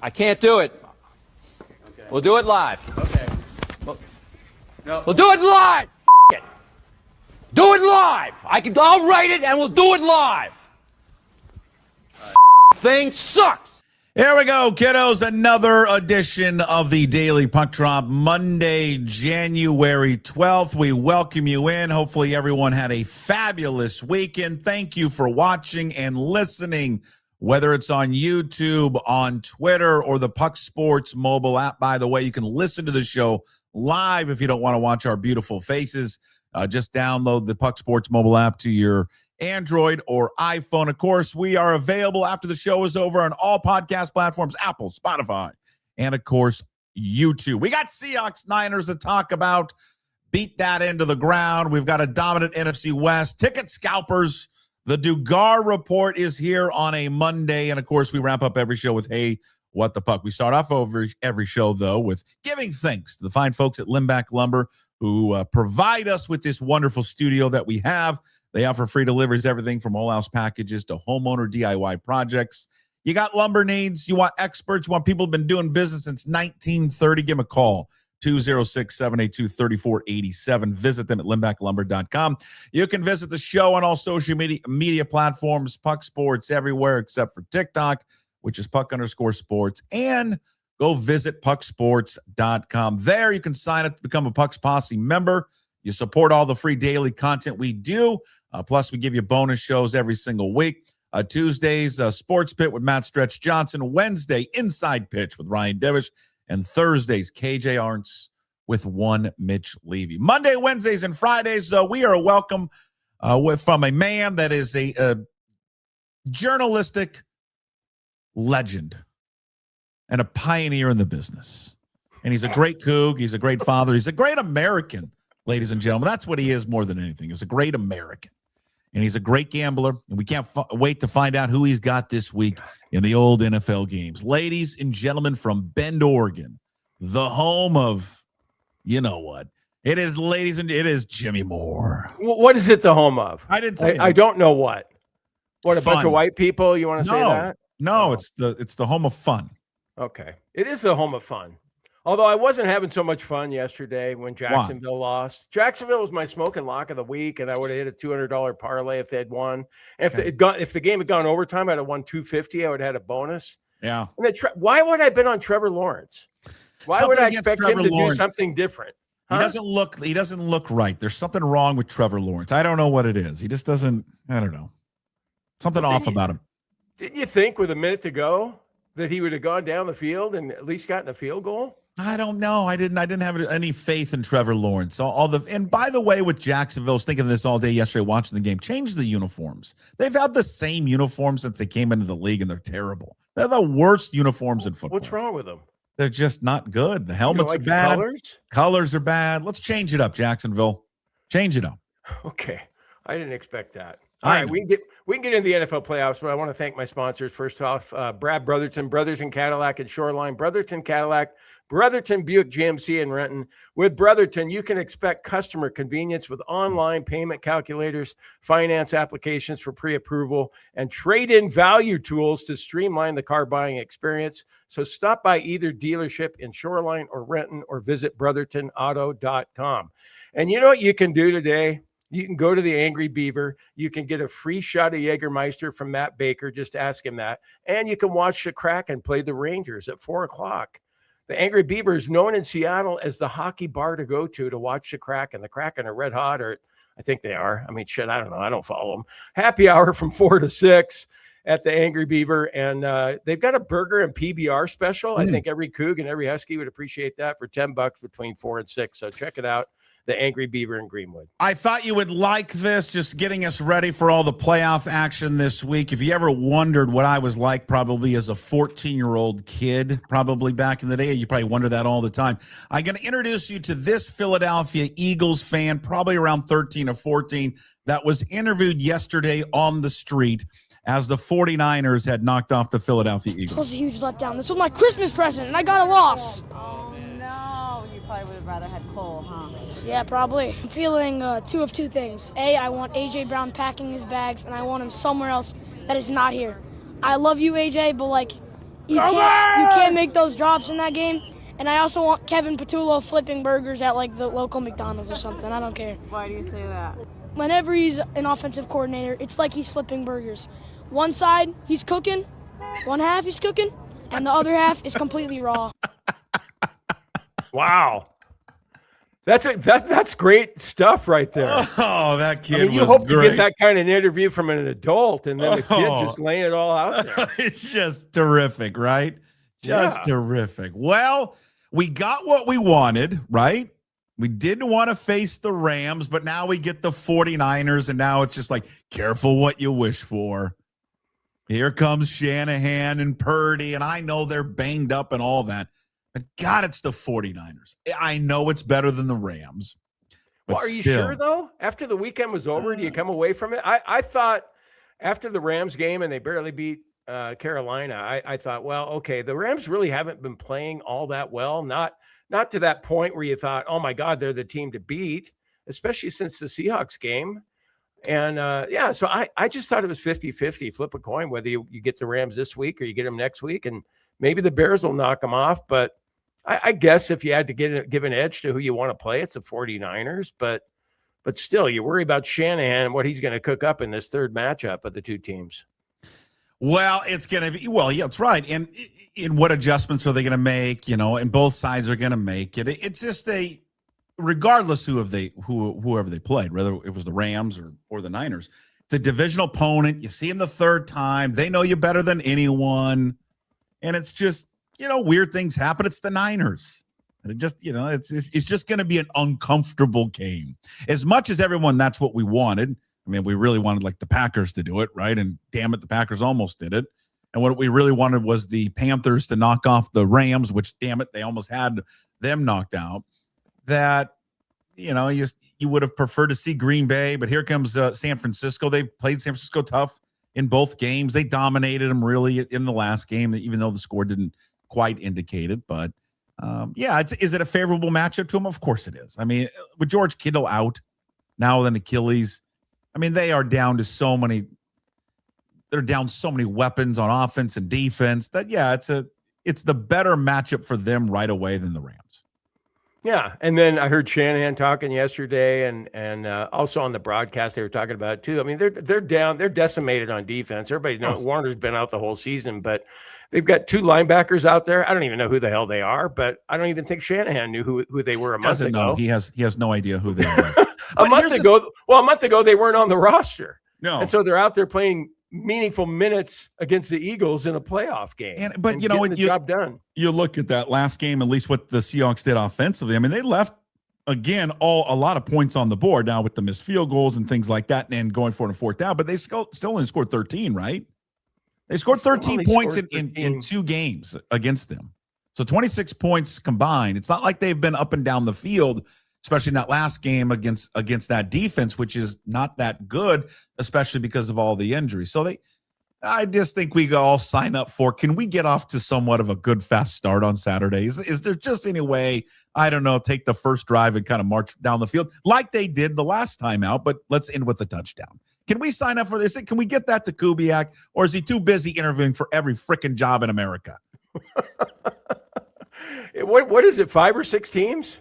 I can't do it. Okay. We'll do it live. Okay. No. We'll do it live. It. Do it live. I'll write it and we'll do it live. Thing sucks. Here we go, kiddos. Another edition of the Daily Puck Drop, Monday, January 12th. We welcome you in. Hopefully everyone had a fabulous weekend. Thank you for watching and listening, whether it's on YouTube, on Twitter, or the Puck Sports mobile app. By the way, you can listen to the show live if you don't want to watch our beautiful faces. Just download the Puck Sports mobile app to your Android or iPhone. Of course, we are available after the show is over on all podcast platforms, Apple, Spotify, and of course, YouTube. We got Seahawks Niners to talk about. Beat that into the ground. We've got a dominant NFC West. Ticket scalpers. The Dugar Report is here on a Monday. And of course, we wrap up every show with, hey, what the puck? We start off over every show, though, with giving thanks to the fine folks at Limbach Lumber who provide us with this wonderful studio that we have. They offer free deliveries, everything from whole house packages to homeowner DIY projects. You got lumber needs. You want experts. You want people who've been doing business since 1930. Give them a call, 206-782-3487. Visit them at limbachlumber.com. You can visit the show on all social media platforms, Puck Sports everywhere except for TikTok, which is Puck_sports. And go visit pucksports.com. There you can sign up to become a Puck's Posse member. You support all the free daily content we do. Plus, we give you bonus shows every single week. Tuesdays, Sports Pit with Matt Stretch Johnson. Wednesday, Inside Pitch with Ryan Devish. And Thursdays, KJ Arntz with one Mitch Levy. Monday, Wednesdays, and Fridays, we are welcome from a man that is a journalistic legend and a pioneer in the business. And he's a great Coug. He's a great father. He's a great American, ladies and gentlemen. That's what he is more than anything. He's a great American. And he's a great gambler. And we can't wait to find out who he's got this week in the old NFL games. Ladies and gentlemen, from Bend, Oregon, the home of, you know what? It is, it is Jimmy Moore. What is it the home of? I didn't say I don't know what. What, a fun. bunch of white people? You want to say that? No, it's the home of fun. Okay. It is the home of fun. Although I wasn't having so much fun yesterday when Jacksonville lost. Jacksonville was my smoking lock of the week, and I would have hit a $200 parlay if they had won. And if the game had gone overtime, I'd have won $250. I would have had a bonus. Yeah. And why would I have been on Trevor Lawrence? Why would I expect him to do something different? Huh? He doesn't look right. There's something wrong with Trevor Lawrence. I don't know what it is. He just doesn't. I don't know. Something off about him. Didn't you think with a minute to go that he would have gone down the field and at least gotten a field goal? I don't know. I didn't have any faith in Trevor Lawrence. And by the way, with Jacksonville, I was thinking of this all day yesterday watching the game. Change the uniforms. They've had the same uniforms since they came into the league, and they're terrible. They're the worst uniforms in football. What's wrong with them? They're just not good. The helmets are bad. Colors are bad. Let's change it up, Jacksonville. Change it up. Okay. I didn't expect that. All right, we can get into the NFL playoffs, but I want to thank my sponsors. First off, Brad Brotherton, Brotherton Cadillac and Shoreline, Brotherton Cadillac, Brotherton Buick GMC in Renton. With Brotherton, you can expect customer convenience with online payment calculators, finance applications for pre-approval, and trade-in value tools to streamline the car buying experience. So stop by either dealership in Shoreline or Renton or visit brothertonauto.com. And you know what you can do today? You can go to the Angry Beaver. You can get a free shot of Jägermeister from Matt Baker. Just ask him that. And you can watch the Kraken play the Rangers at 4 o'clock. The Angry Beaver is known in Seattle as the hockey bar to go to watch the Kraken. The Kraken are red hot, or I think they are. I mean, shit, I don't know. I don't follow them. Happy hour from 4 to 6 at the Angry Beaver. And they've got a burger and PBR special. I think every Coug and every Husky would appreciate that for $10 between 4 and 6. So check it out. The Angry Beaver in Greenwood. I thought you would like this, just getting us ready for all the playoff action this week. If you ever wondered what I was like probably as a 14-year-old kid, probably back in the day, you probably wonder that all the time. I'm going to introduce you to this Philadelphia Eagles fan, probably around 13 or 14, that was interviewed yesterday on the street as the 49ers had knocked off the Philadelphia Eagles. This was a huge letdown. This was my Christmas present, and I got a loss. Oh, no. You probably would have rather had Cole, huh? Yeah, probably. I'm feeling two of two things. A, I want A.J. Brown packing his bags, and I want him somewhere else that is not here. I love you, A.J., but, you can't make those drops in that game. And I also want Kevin Patullo flipping burgers at like the local McDonald's or something. I don't care. Why do you say that? Whenever he's an offensive coordinator, it's like he's flipping burgers. One side, he's cooking. One half, he's cooking. And the other half is completely raw. Wow. That's great stuff right there. Oh, that kid I mean, you was hope great. to get that kind of an interview from an adult, and then the kid just laying it all out there. It's just terrific, right? Just terrific. Well, we got what we wanted, right? We didn't want to face the Rams, but now we get the 49ers, and now it's just like, careful what you wish for. Here comes Shanahan and Purdy, and I know they're banged up and all that. But, God, it's the 49ers. I know it's better than the Rams. But Well, are you still. sure, though? After the weekend was over, do you come away from it? I thought after the Rams game, and they barely beat Carolina, I thought, well, okay, the Rams really haven't been playing all that well. Not to that point where you thought, oh, my God, they're the team to beat, especially since the Seahawks game. And, so I just thought it was 50-50, flip a coin, whether you get the Rams this week or you get them next week. And maybe the Bears will knock them off. But I guess if you had to give an edge to who you want to play, it's the 49ers. But still, you worry about Shanahan and what he's going to cook up in this third matchup of the two teams. Well, it's going to be, yeah, that's right. And in what adjustments are they going to make, and both sides are going to make it. It's just regardless whoever they played, whether it was the Rams or the Niners, it's a divisional opponent. You see them the third time. They know you better than anyone. And it's just, weird things happen. It's the Niners. And it just, it's just going to be an uncomfortable game. As much as everyone, that's what we wanted. I mean, we really wanted like the Packers to do it, right? And damn it, the Packers almost did it. And what we really wanted was the Panthers to knock off the Rams, which, damn it, they almost had them knocked out. That, you would have preferred to see Green Bay, but here comes San Francisco. They played San Francisco tough in both games. They dominated them really in the last game, even though the score didn't quite indicate it. But, is it a favorable matchup to them? Of course it is. I mean, with George Kittle out now with an Achilles, I mean, they are down to so many weapons on offense and defense that, it's the better matchup for them right away than the Rams. Yeah, and then I heard Shanahan talking yesterday, and also on the broadcast they were talking about it too. I mean, they're down, they're decimated on defense. Everybody knows Warner's been out the whole season, but they've got two linebackers out there. I don't even know who the hell they are, but I don't even think Shanahan knew who they were a month ago. Know. He has no idea who they are. a month ago they weren't on the roster. No, and so they're out there playing meaningful minutes against the Eagles in a playoff game. But getting the job done. You look at that last game, at least what the Seahawks did offensively. I mean, they left again a lot of points on the board now with the missed field goals and things like that, and going for it on fourth down. But they still only scored 13, right? They scored 13 points in two games against them. So 26 points combined. It's not like they've been up and down the field, especially in that last game against that defense, which is not that good, especially because of all the injuries. So I just think we all sign up for, can we get off to somewhat of a good, fast start on Saturday? Is there just any way, I don't know, take the first drive and kind of march down the field like they did the last time out, but let's end with a touchdown. Can we sign up for this? Can we get that to Kubiak, or is he too busy interviewing for every freaking job in America? What is it, 5 or 6 teams?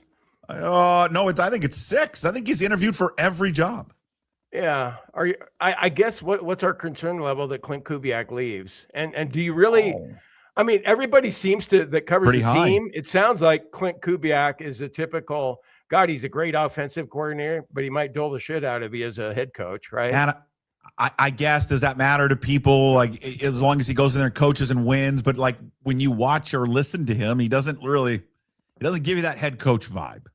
No, I think it's 6. I think he's interviewed for every job. Yeah. I guess what's our concern level that Klint Kubiak leaves? And do you really? I mean, everybody seems to that covers pretty the high. team. It sounds like Klint Kubiak is a typical God. He's a great offensive coordinator, but he might dole the shit out of you as a head coach, right? And I guess, does that matter to people? Like, as long as he goes in there and coaches and wins, but like when you watch or listen to him, he doesn't give you that head coach vibe.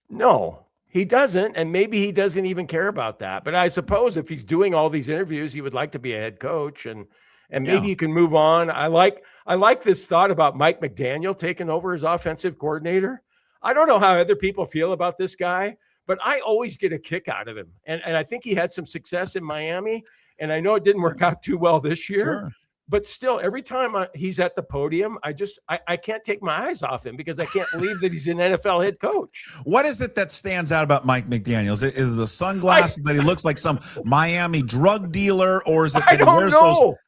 No, he doesn't. And maybe he doesn't even care about that. But I suppose if he's doing all these interviews, he would like to be a head coach, and maybe you can move on. I like this thought about Mike McDaniel taking over as offensive coordinator. I don't know how other people feel about this guy, but I always get a kick out of him. And I think he had some success in Miami, and I know it didn't work out too well this year. Sure. but still, every time he's at the podium, I can't take my eyes off him because I can't believe that he's an NFL head coach. What is it that stands out about Mike McDaniel? Is it the sunglasses that he looks like some Miami drug dealer, or is it that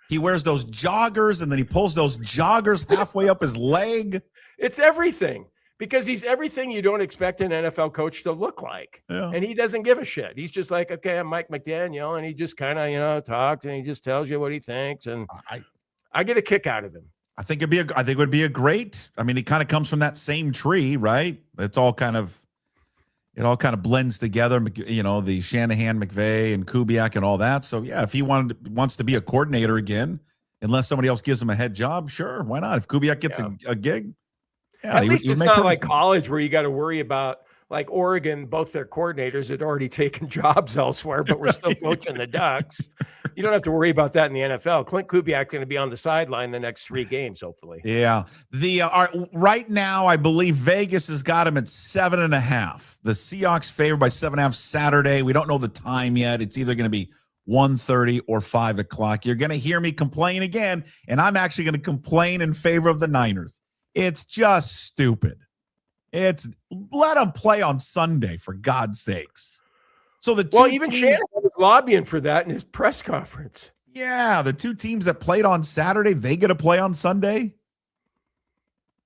he wears those joggers and then he pulls those joggers halfway up his leg? It's everything. Because he's everything you don't expect an NFL coach to look like. Yeah. And he doesn't give a shit. He's just like, okay, I'm Mike McDaniel. And he just kind of, talks and he just tells you what he thinks. And I get a kick out of him. I think it would be a great, I mean, he kind of comes from that same tree, right? It all kind of blends together, the Shanahan, McVay, and Kubiak and all that. So yeah, if he wants to be a coordinator again, unless somebody else gives him a head job, sure, why not? If Kubiak gets a gig. Yeah, at least it's not like college where you got to worry about, like Oregon, both their coordinators had already taken jobs elsewhere, but we're still coaching the Ducks. You don't have to worry about that in the NFL. Klint Kubiak going to be on the sideline the next 3 games, hopefully. Yeah. Right now, I believe Vegas has got him at 7.5. The Seahawks favored by 7.5 Saturday. We don't know the time yet. It's either going to be 1:30 or 5 o'clock. You're going to hear me complain again, and I'm actually going to complain in favor of the Niners. It's just stupid. Let them play on Sunday, for God's sakes. So even Shanahan was lobbying for that in his press conference. Yeah, the 2 teams that played on Saturday, they get to play on Sunday.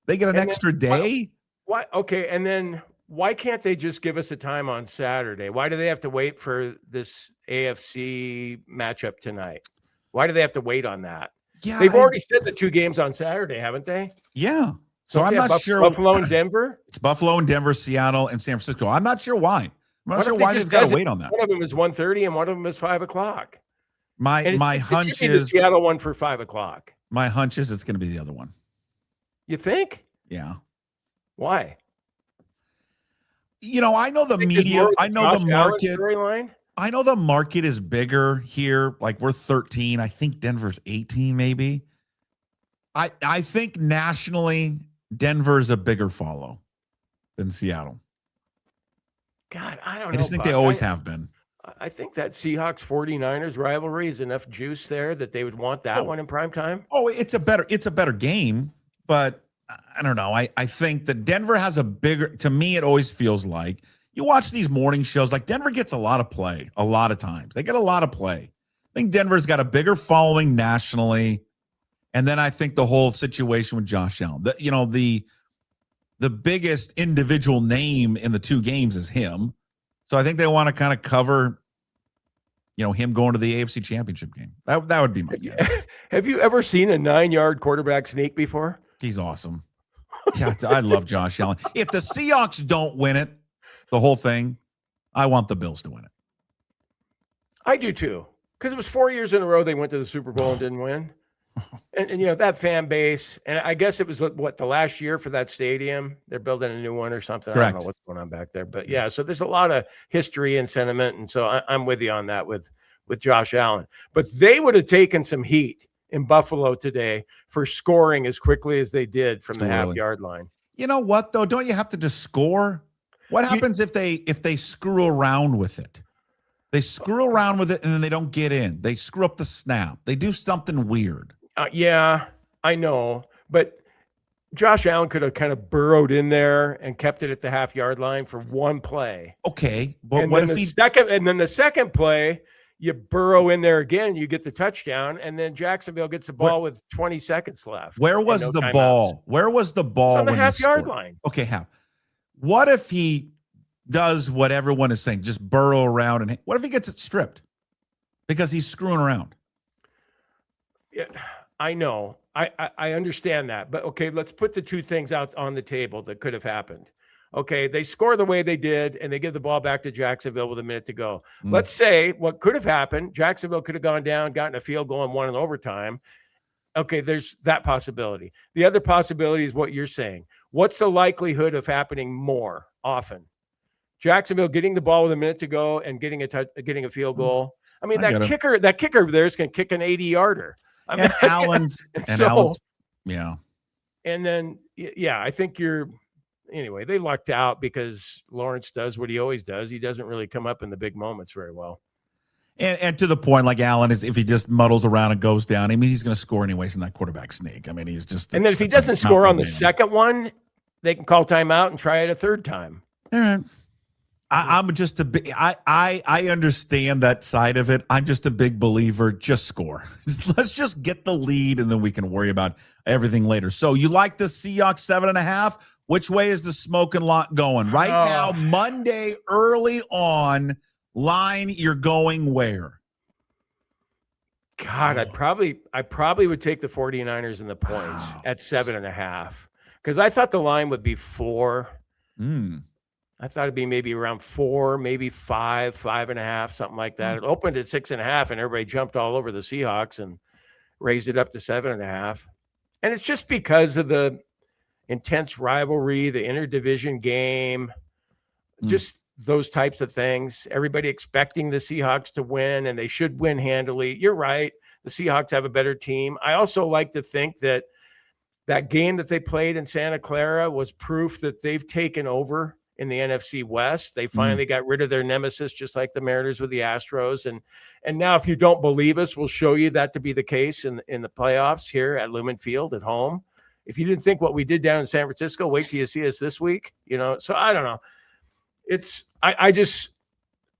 They get an extra day. Why? Okay, and then why can't they just give us a time on Saturday? Why do they have to wait for this AFC matchup tonight? Why do they have to wait on that? Yeah, they've already said the 2 games on Saturday, haven't they? Yeah. So I'm not sure. Buffalo and Denver? It's Buffalo and Denver, Seattle, and San Francisco. I'm not sure why. I'm not sure why they've got to wait on that. One of them is 1:30 and one of them is 5 o'clock. My hunch is the Seattle one for 5 o'clock. My hunch is it's going to be the other one. You think? Yeah. Why? I know the media. I know the market. I know the market is bigger here. Like we're 13. I think Denver's 18, maybe. I think nationally, Denver is a bigger follow than Seattle. God, I don't know. I just think they always have been. I think that Seahawks 49ers rivalry is enough juice there that they would want that one in prime time. Oh, it's a better game, but I don't know. I think that Denver has a bigger, to me, it always feels like you watch these morning shows, like Denver gets a lot of play a lot of times. They get a lot of play. I think Denver's got a bigger following nationally. And then I think the whole situation with Josh Allen, the biggest individual name in the 2 games is him. So I think they want to kind of cover, him going to the AFC Championship game. That would be my guess. Have you ever seen a 9-yard quarterback sneak before? He's awesome. Yeah, I love Josh Allen. If the Seahawks don't win it, the whole thing, I want the Bills to win it. I do too, because it was 4 years in a row they went to the Super Bowl and didn't win. And that fan base, and I guess it was the last year for that stadium. They're building a new one or something. Correct. I don't know what's going on back there, but yeah. So there's a lot of history and sentiment, and so I'm with you on that with Josh Allen. But they would have taken some heat in Buffalo today for scoring as quickly as they did from the half-yard line. You know what though? Don't you have to just score? What happens if they screw around with it? They screw around with it and then they don't get in. They screw up the snap. They do something weird. Yeah, I know, but Josh Allen could have kind of burrowed in there and kept it at the half-yard line for one play. Okay, but and what then if the second play, you burrow in there again, you get the touchdown, and then Jacksonville gets the ball with 20 seconds left. Where was the ball? Where was the ball? It's on the half-yard line. Okay, half. What if he does what everyone is saying, just burrow around, and what if he gets it stripped because he's screwing around? Yeah. I know. I understand that. But, okay, let's put the 2 things out on the table that could have happened. Okay, they score the way they did, and they give the ball back to Jacksonville with a minute to go. Let's say what could have happened, Jacksonville could have gone down, gotten a field goal, and won in overtime. Okay, there's that possibility. The other possibility is what you're saying. What's the likelihood of happening more often? Jacksonville getting the ball with a minute to go and getting a field goal. I mean, that kicker over there is going to kick an 80-yarder. And Allen's, yeah. And then, yeah, I think anyway, they lucked out because Lawrence does what he always does. He doesn't really come up in the big moments very well. And to the point, like Allen is, if he just muddles around and goes down, I mean, he's going to score anyways in that quarterback sneak. I mean, he's just. And then if he doesn't score on the second one, they can call timeout and try it a third time. All right. I'm just a big. I understand that side of it. I'm just a big believer. Just score. Let's just get the lead, and then we can worry about everything later. So you like the Seahawks 7.5? Which way is the smoking lot going right now? Monday early on. Line, you're going where? God, I probably would take the 49ers in the points at 7.5 because I thought the line would be 4. I thought it'd be maybe around 4, maybe 5, 5.5, something like that. It opened at 6.5, and everybody jumped all over the Seahawks and raised it up to 7.5. And it's just because of the intense rivalry, the interdivision game, just those types of things. Everybody expecting the Seahawks to win, and they should win handily. You're right. The Seahawks have a better team. I also like to think that that game that they played in Santa Clara was proof that they've taken over in the NFC West. They finally got rid of their nemesis, just like the Mariners with the Astros. And now, if you don't believe us, we'll show you that to be the case in the playoffs here at Lumen Field at home. If you didn't think what we did down in San Francisco, wait till you see us this week. So I don't know.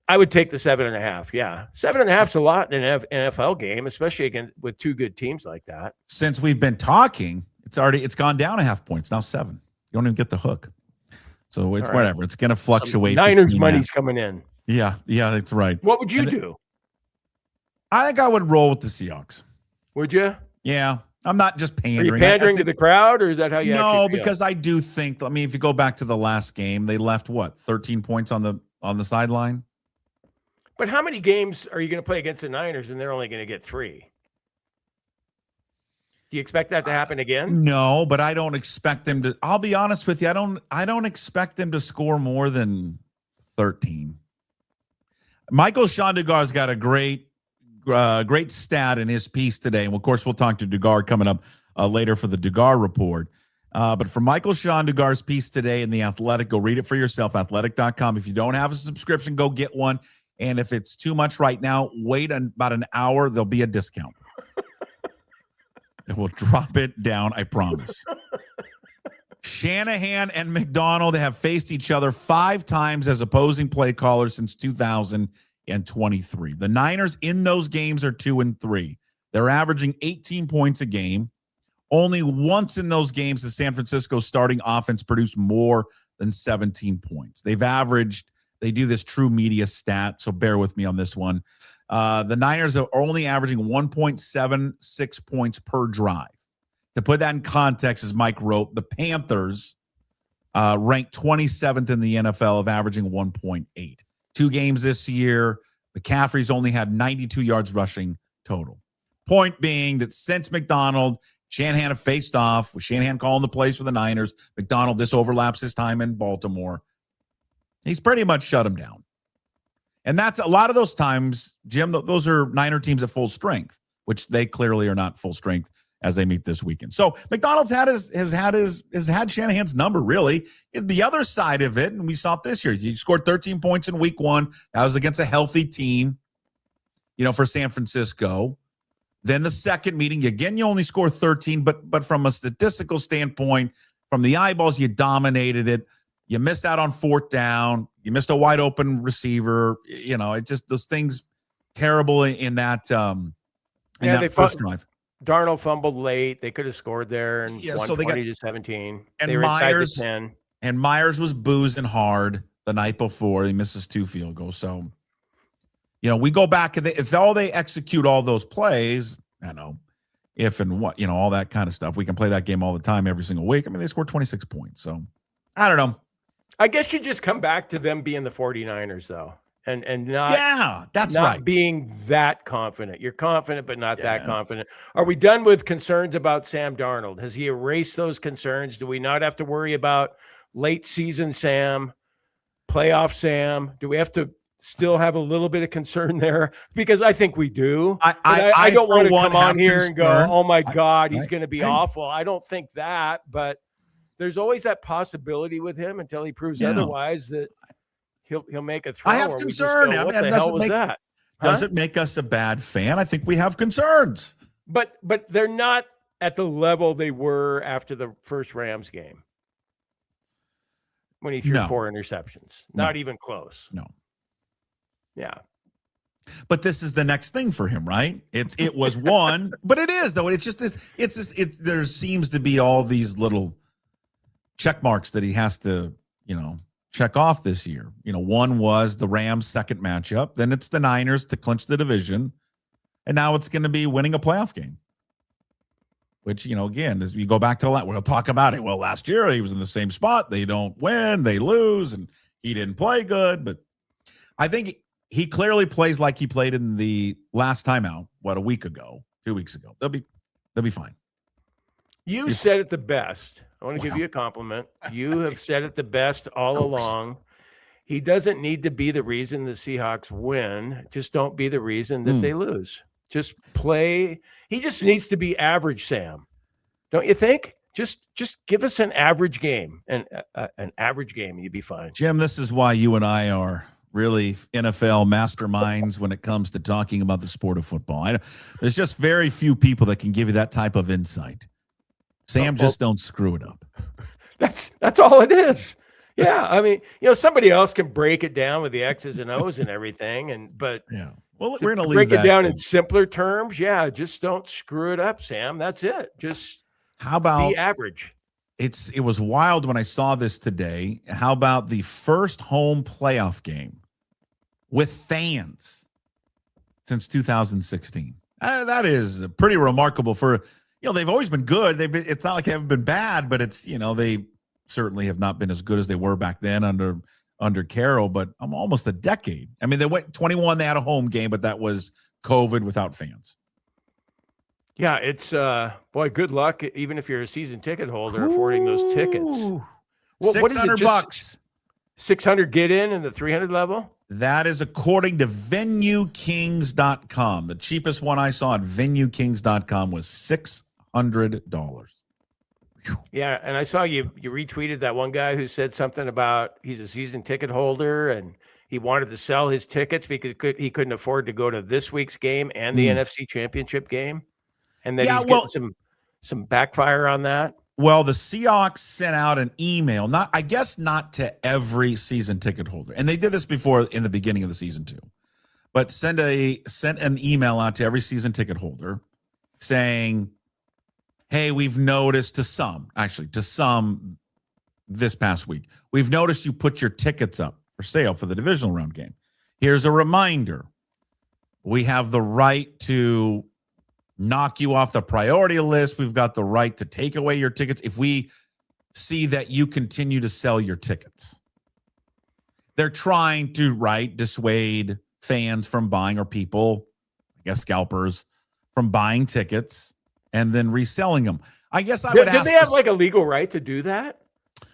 I would take the 7.5. Yeah. 7.5 is a lot in an NFL game, especially again with two good teams like that. Since we've been talking, it's gone down 0.5 points. Now 7. You don't even get the hook. So it's whatever. It's going to fluctuate. Niners money's coming in. Yeah, that's right. What would you do? I think I would roll with the Seahawks. Would you? Yeah. I'm not just pandering. Are you pandering to the crowd, or is that how you No, because I do think, I mean, if you go back to the last game, they left 13 points on the sideline? But how many games are you going to play against the Niners and they're only going to get 3? Do you expect that to happen again? No, but I don't expect them to. I'll be honest with you. I don't expect them to score more than 13. Michael-Shawn Dugar's got a great stat in his piece today. And of course, we'll talk to Dugar coming up later for the Dugar Report. But for Michael-Shawn Dugar's piece today in The Athletic, go read it for yourself, athletic.com. If you don't have a subscription, go get one. And if it's too much right now, wait about an hour. There'll be a discount. And we'll drop it down, I promise. Shanahan and Macdonald have faced each other 5 times as opposing play callers since 2023. The Niners in those games are 2-3. They're averaging 18 points a game. Only once in those games has San Francisco starting offense produced more than 17 points. They do this true media stat, so bear with me on this one. The Niners are only averaging 1.76 points per drive. To put that in context, as Mike wrote, the Panthers ranked 27th in the NFL of averaging 1.8. 2 games this year, McCaffrey's only had 92 yards rushing total. Point being that since Macdonald, Shanahan have faced off, with Shanahan calling the plays for the Niners, Macdonald, this overlaps his time in Baltimore. He's pretty much shut him down. And that's a lot of those times, Jim, those are Niner teams at full strength, which they clearly are not full strength as they meet this weekend. So Macdonald's has had Shanahan's number, really. The other side of it, and we saw it this year, he scored 13 points in week 1. That was against a healthy team, for San Francisco. Then the second meeting, again, you only score 13, but from a statistical standpoint, from the eyeballs, you dominated it. You missed out on 4th down. You missed a wide open receiver. It just, those things terrible in that first drive. Darnold fumbled late. They could have scored there and won 20-17. And they were Myers, inside the 10. And Myers was boozing hard the night before. He misses 2 field goals. So, we go back and if they execute all those plays, if and what, all that kind of stuff, we can play that game all the time, every single week. I mean, they scored 26 points. So I don't know. I guess you just come back to them being the 49ers, though, and not being that confident. You're confident, but not that confident. Are we done with concerns about Sam Darnold? Has he erased those concerns? Do we not have to worry about late season Sam, playoff Sam? Do we have to still have a little bit of concern there? Because I think we do. I don't want to come on here and go, oh my God, he's going to be awful. I don't think that, but there's always that possibility with him until he proves otherwise that he'll make a throw. I have concern. What the hell was that? Does it make us a bad fan? I think we have concerns. But they're not at the level they were after the first Rams game when he threw 4 interceptions. Not even close. No. Yeah. But this is the next thing for him, right? It was one, but it is though. It's just this. There seems to be all these little check marks that he has to, check off this year. One was the Rams' second matchup. Then it's the Niners to clinch the division, and now it's going to be winning a playoff game. Which again, as you go back to that, we'll talk about it. Well, last year he was in the same spot. They don't win, they lose, and he didn't play good. But I think he clearly plays like he played in the last time out, a week ago, 2 weeks ago. They'll be fine. You said it the best. I want to give you a compliment. You have said it the best all along. He doesn't need to be the reason the Seahawks win. Just don't be the reason that they lose. Just play. He just needs to be average, Sam. Don't you think? Just give us an average game, and an average game, and you'd be fine. Jim, this is why you and I are really NFL masterminds when it comes to talking about the sport of football. There's just very few people that can give you that type of insight. Sam, just don't screw it up. That's all it is. Yeah, I mean, somebody else can break it down with the X's and O's and everything, but yeah. Well, we're going to break it down in simpler terms. Yeah, just don't screw it up, Sam. That's it. Just be average. It was wild when I saw this today. How about the first home playoff game with fans since 2016? That is pretty remarkable for, they've always been good. It's not like they haven't been bad, but it's, they certainly have not been as good as they were back then under Carroll, but I'm almost a decade. I mean, they went 21, they had a home game, but that was COVID without fans. Yeah, it's boy, good luck, even if you're a season ticket holder, affording those tickets. Well, $600. 600 get in and the 300 level? That is according to VenueKings.com. The cheapest one I saw at VenueKings.com was $600. Yeah, and I saw you retweeted that one guy who said something about he's a season ticket holder and he wanted to sell his tickets because he couldn't afford to go to this week's game and the NFC Championship game. And then he's getting some backfire on that. Well, the Seahawks sent out an email, not to every season ticket holder. And they did this before in the beginning of the season too. But sent an email out to every season ticket holder saying, hey, we've noticed to some this past week, we've noticed you put your tickets up for sale for the divisional round game. Here's a reminder. We have the right to knock you off the priority list. We've got the right to take away your tickets if we see that you continue to sell your tickets. They're trying to, dissuade fans from buying, or people, I guess scalpers, from buying tickets and then reselling them. I guess I would ask. Do they have a legal right to do that?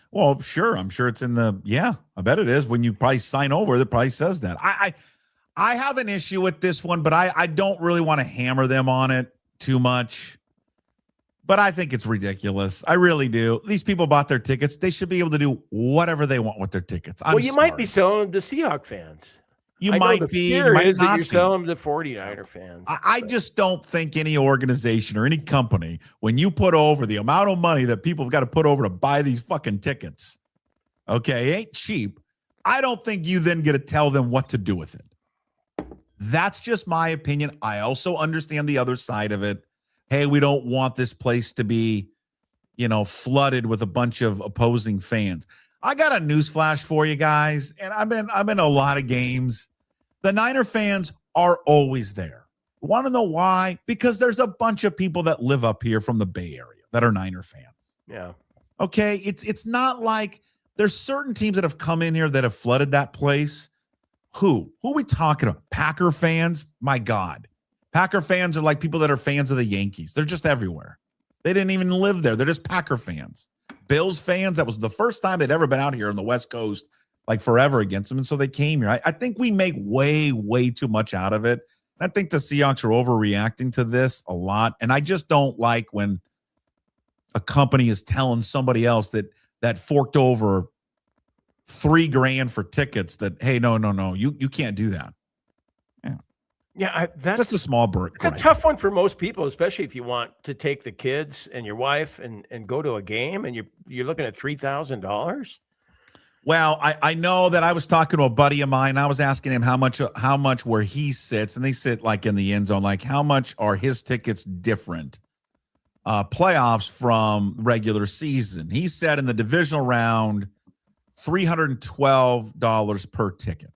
Well, sure. I'm sure it's in I bet it is. When you probably sign over, it probably says that. I have an issue with this one, but I don't really want to hammer them on it too much. But I think it's ridiculous. I really do. These people bought their tickets. They should be able to do whatever they want with their tickets. Might be selling them to Seahawks fans. You might be. Fear is that you're selling them to 49er fans. I just don't think any organization or any company, when you put over the amount of money that people have got to put over to buy these fucking tickets, okay, it ain't cheap. I don't think you then get to tell them what to do with it. That's just my opinion. I also understand the other side of it. Hey, we don't want this place to be, flooded with a bunch of opposing fans. I got a newsflash for you guys, and I've been a lot of games. The Niner fans are always there. Want to know why? Because there's a bunch of people that live up here from the Bay Area that are Niner fans. Yeah. Okay, it's not like there's certain teams that have come in here that have flooded that place. Who are we talking about? Packer fans? My God. Packer fans are like people that are fans of the Yankees. They're just everywhere. They didn't even live there. They're just Packer fans. Bills fans, that was the first time they'd ever been out here on the West Coast, forever against them. And so they came here. I think we make way, way too much out of it. I think the Seahawks are overreacting to this a lot. And I just don't like when a company is telling somebody else that forked over $3,000 for tickets that, hey, no, you can't do that. Yeah. Yeah, that's just a small break. It's a tough one for most people, especially if you want to take the kids and your wife and go to a game, and you're looking at $3,000. Well, I know that I was talking to a buddy of mine. I was asking him how much where he sits, and they sit like in the end zone. Like, how much are his tickets different? Playoffs from regular season. He said in the divisional round, $312 per ticket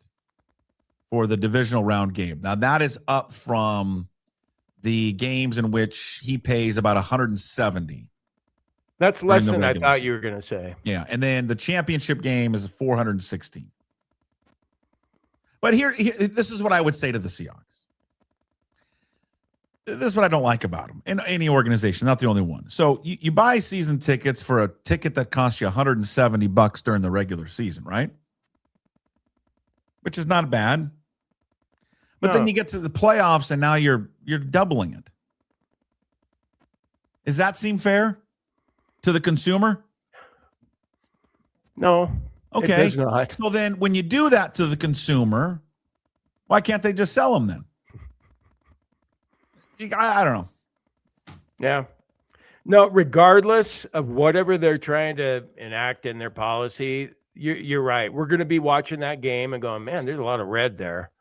for the divisional round game. Now that is up from the games in which he pays about $170. That's less than I thought you were going to say. Yeah, and then the championship game is $416. But here, this is what I would say to the Seahawks. This is what I don't like about them in any organization, not the only one. So you buy season tickets for a ticket that costs you $170 during the regular season, right? Which is not bad. But then you get to the playoffs and now you're doubling it. Does that seem fair to the consumer? No. Okay. It does not. So then when you do that to the consumer, why can't they just sell them then? I don't know. Yeah. No, regardless of whatever they're trying to enact in their policy, you're right. We're going to be watching that game and going, man, there's a lot of red there.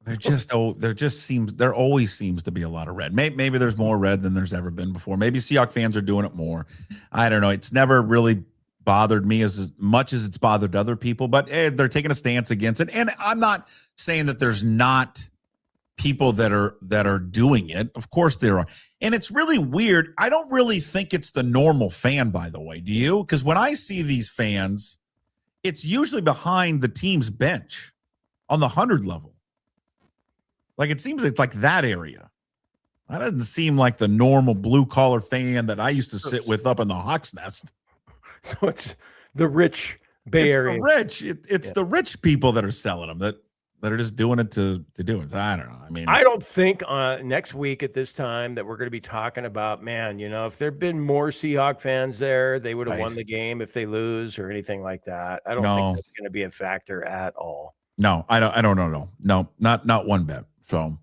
There always seems to be a lot of red. Maybe there's more red than there's ever been before. Maybe Seahawks fans are doing it more. I don't know. It's never really bothered me as much as it's bothered other people, but they're taking a stance against it. And I'm not saying that there's not people that are doing it. Of course there are. And it's really weird. I don't really think it's the normal fan, by the way. Do you? Because when I see these fans, it's usually behind the team's bench on the 100 level. Like, it seems it's like that area. That doesn't seem like the normal blue-collar fan that I used to sit with up in the Hawk's Nest. So it's the rich Bay Area. It's the rich people that are selling them, that are just doing it to do it. I don't know. I mean, I don't think next week at this time that we're going to be talking about, man, if there'd been more Seahawk fans there, they would have won the game if they lose or anything like that. I don't think that's going to be a factor at all. No, I don't know. No, not one bit. So,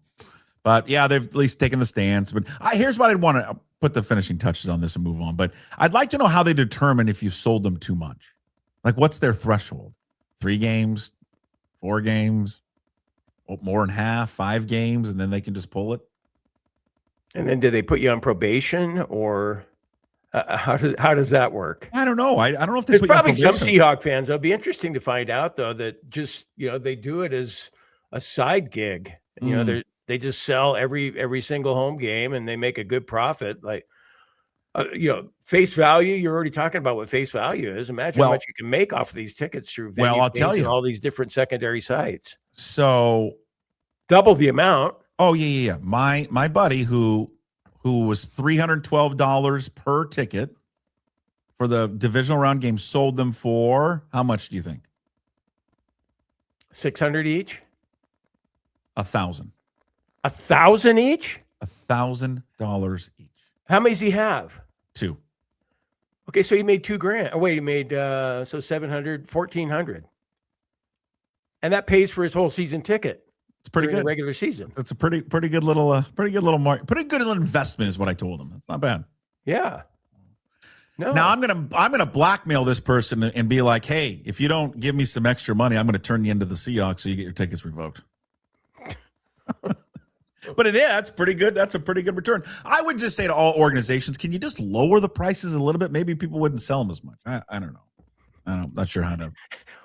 but yeah, they've at least taken the stance. But here's what I'd want to put the finishing touches on this and move on. But I'd like to know how they determine if you've sold them too much. Like, what's their threshold? 3 games, 4 games, more than half, 5 games, and then they can just pull it? And then do they put you on probation, or how does that work? I don't know. I don't know if there's probably some Seahawk fans. It'll be interesting to find out, though, that just they do it as a side gig. They just sell every single home game and they make a good profit. Like, face value. You're already talking about what face value is. Imagine how much you can make off of these tickets through I'll tell you, all these different secondary sites. So double the amount. Oh yeah. My buddy who was $312 per ticket for the divisional round game sold them for how much do you think? $600 each. $1,000. $1,000 each? $1,000 each. How many does he have? 2. Okay, so he made $2,000. Oh wait, he made so $700, $1,400, and that pays for his whole season ticket. It's pretty good. The regular season. That's a pretty good little investment, is what I told him. It's not bad. Yeah. No. Now I'm gonna blackmail this person and be like, hey, if you don't give me some extra money, I'm gonna turn you into the Seahawks so you get your tickets revoked. But that's pretty good. That's a pretty good return. I would just say to all organizations, can you just lower the prices a little bit? Maybe people wouldn't sell them as much. I don't know. I'm not sure how to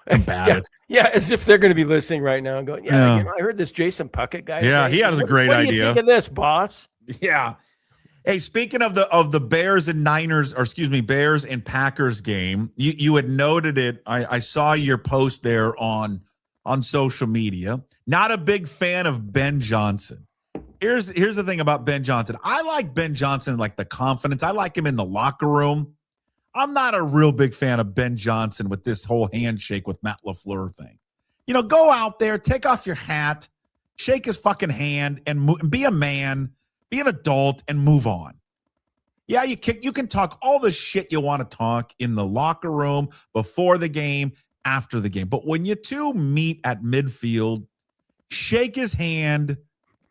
combat it. Yeah, as if they're going to be listening right now and going, I heard this Jason Puckett guy. Yeah, he has a great idea. What do you think of this, boss? Yeah. Hey, speaking of the Bears and Bears and Packers game, you had noted it. I saw your post there on social media. Not a big fan of Ben Johnson. Here's the thing about Ben Johnson. I like Ben Johnson, like the confidence. I like him in the locker room. I'm not a real big fan of Ben Johnson with this whole handshake with Matt LaFleur thing. Go out there, take off your hat, shake his fucking hand, and be a man, be an adult, and move on. Yeah, you can talk all the shit you want to talk in the locker room, before the game, after the game. But when you two meet at midfield, shake his hand,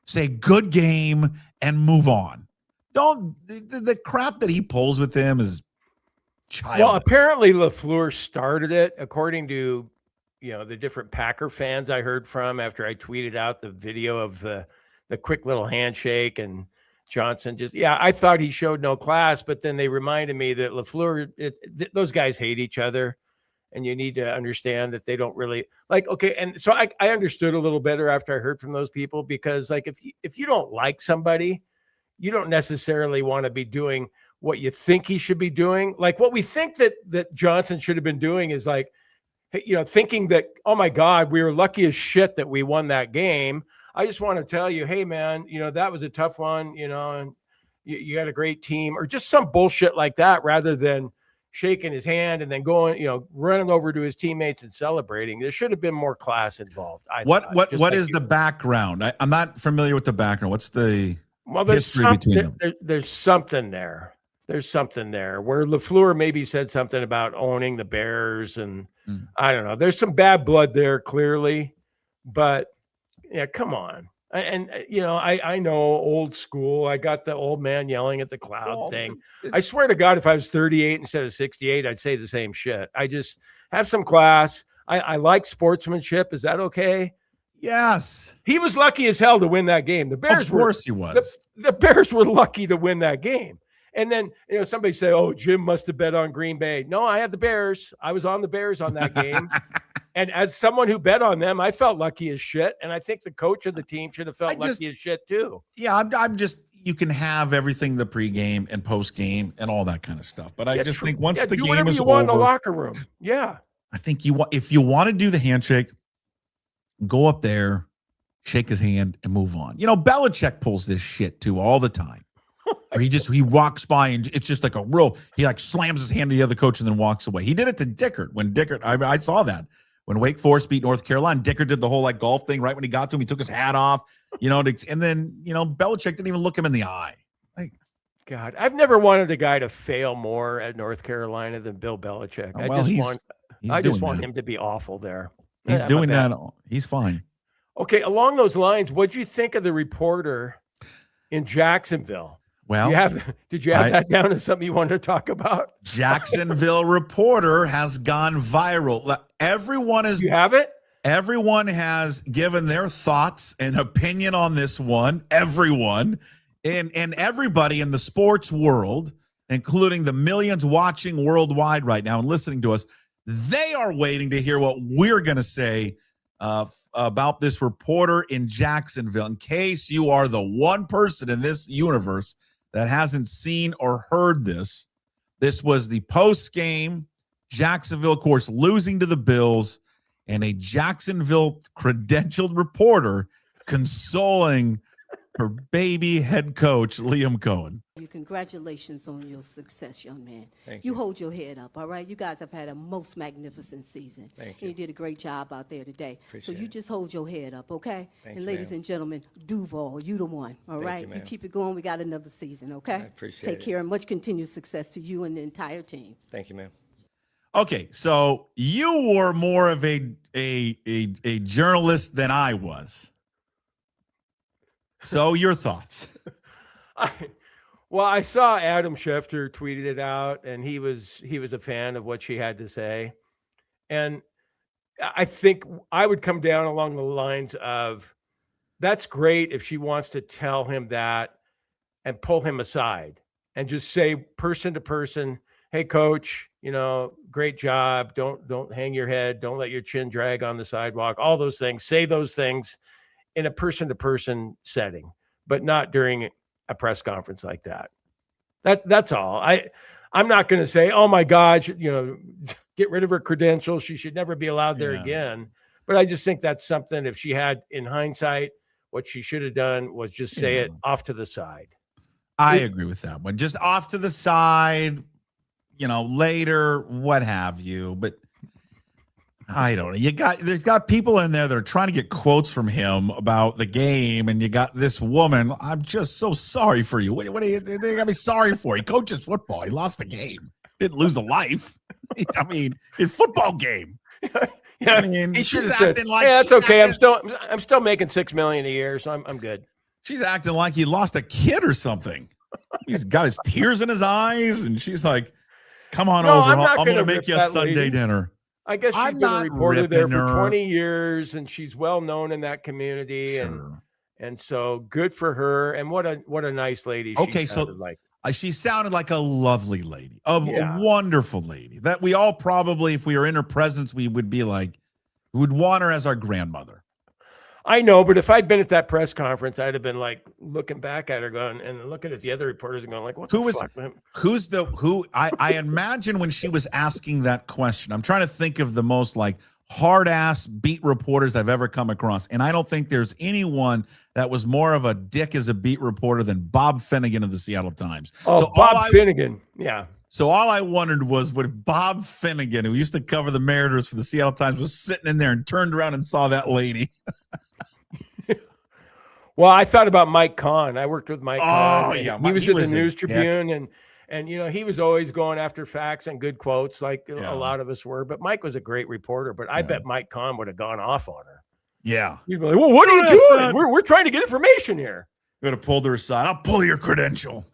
say good game, and move on. Don't the crap that he pulls with him is childish. Well, apparently LaFleur started it, according to the different Packer fans I heard from after I tweeted out the video of the quick little handshake, and Johnson I thought he showed no class, but then they reminded me that LaFleur, those guys hate each other, and you need to understand that they don't really okay. And so I understood a little better after I heard from those people, because if you don't like somebody, you don't necessarily want to be doing what you think he should be doing. Like what we think that Johnson should have been doing is thinking that, oh my God, we were lucky as shit that we won that game. I just want to tell you, hey man, that was a tough one, and you got a great team, or just some bullshit like that, rather than shaking his hand and then going, running over to his teammates and celebrating. There should have been more class involved. What is the background? I'm not familiar with the background. What's the history between them? There's something there. There's something there where LaFleur maybe said something about owning the Bears, and I don't know. There's some bad blood there, clearly, but yeah, come on. And I know old school. I got the old man yelling at the cloud thing. I swear to God, if I was 38 instead of 68, I'd say the same shit. I just have some class. I like sportsmanship. Is that okay? Yes. He was lucky as hell to win that game. The Bears, of course, he was. The Bears were lucky to win that game. And then, somebody say, oh, Jim must have bet on Green Bay. No, I had the Bears. I was on the Bears on that game. And as someone who bet on them, I felt lucky as shit. And I think the coach of the team should have felt lucky as shit too. Yeah, I'm just, you can have everything, the pregame and postgame and all that kind of stuff. But I just think once the game is over, in the locker room. Yeah. I think if you want to do the handshake, go up there, shake his hand, and move on. Belichick pulls this shit too all the time. Or he walks by and it's just like he slams his hand to the other coach and then walks away. He did it to Dickert when I saw that. When Wake Forest beat North Carolina, Dickert did the whole golf thing right when he got to him. He took his hat off, and then, Belichick didn't even look him in the eye. God, I've never wanted a guy to fail more at North Carolina than Bill Belichick. I just want him to be awful there. He's doing that. He's fine. Okay, along those lines, what'd you think of the reporter in Jacksonville? Well, did you have that down as something you wanted to talk about? Jacksonville reporter has gone viral. You have it? Everyone has given their thoughts and opinion on this one. Everyone and everybody in the sports world, including the millions watching worldwide right now and listening to us, they are waiting to hear what we're going to say about this reporter in Jacksonville. In case you are the one person in this universe that hasn't seen or heard this was the post-game Jacksonville, of course, losing to the Bills, and a Jacksonville credentialed reporter consoling her baby head coach, Liam Cohen. Congratulations on your success, young man. Thank you. Hold your head up, all right? You guys have had a most magnificent season. Thank you. And you did a great job out there today. Appreciate so you just hold your head up, okay? Thank and you, ladies and gentlemen, Duval, you the one, all right? You keep it going. We got another season, okay? I appreciate it. Take care and much continued success to you and the entire team. Thank you, ma'am. Okay, so you were more of a journalist than I was. So your thoughts? Well, I saw Adam Schefter tweeted it out, and he was a fan of what she had to say. And I think I would come down along the lines of, that's great if she wants to tell him that and pull him aside and just say person to person, hey, coach, great job. Don't hang your head. Don't let your chin drag on the sidewalk. All those things. Say those things in a person to person setting, but not during a press conference like that. That's all. I'm not going to say, oh my God, get rid of her credentials. She should never be allowed there again. But I just think that's something, if she had, in hindsight, what she should have done was just say it off to the side. I agree with that one. Just off to the side, later, what have you. But I don't know. There's got people in there that are trying to get quotes from him about the game, and you got this woman. I'm just so sorry for you. What are you? They got to be sorry for? He coaches football. He lost a game. Didn't lose a life. I mean, it's a football game. Yeah, I mean, he should have she's said, acting like "Yeah, that's she's okay. acting- I'm still making $6 million a year, so I'm good." She's acting like he lost a kid or something. He's got his tears in his eyes, and she's like, "Come on No, over. I'm not I'm going to gonna make rip you a that Sunday lady. dinner." I guess she's I'm been a not reporter there ripping for her. 20 years, and she's well known in that community, Sure. and so good for her. And what a nice lady. Okay, she so sounded like. She sounded like a lovely lady, a Yeah. wonderful lady that we all probably, if we were in her presence, we would be like, we would want her as our grandmother. I know, but if I'd been at that press conference, I'd have been like looking back at her, going and looking at the other reporters and going like, "What the fuck, man?" I imagine when she was asking that question, I'm trying to think of the most like hard ass beat reporters I've ever come across. And I don't think there's anyone that was more of a dick as a beat reporter than Bob Finnegan of the Seattle Times. Oh, so Bob Finnegan. Yeah. So all I wondered was what Bob Finnegan, who used to cover the Mariners for the Seattle Times, was sitting in there and turned around and saw that lady. Well, I thought about Mike Cohen. I worked with Mike Cohen. Yeah. He was at the News Tribune, and you know, he was always going after facts and good quotes like a lot of us were. But Mike was a great reporter. But I bet Mike Cohen would have gone off on her. Yeah. He'd be like, "Well, what are you doing? We're trying to get information here." You would have pulled her aside. I'll pull your credential.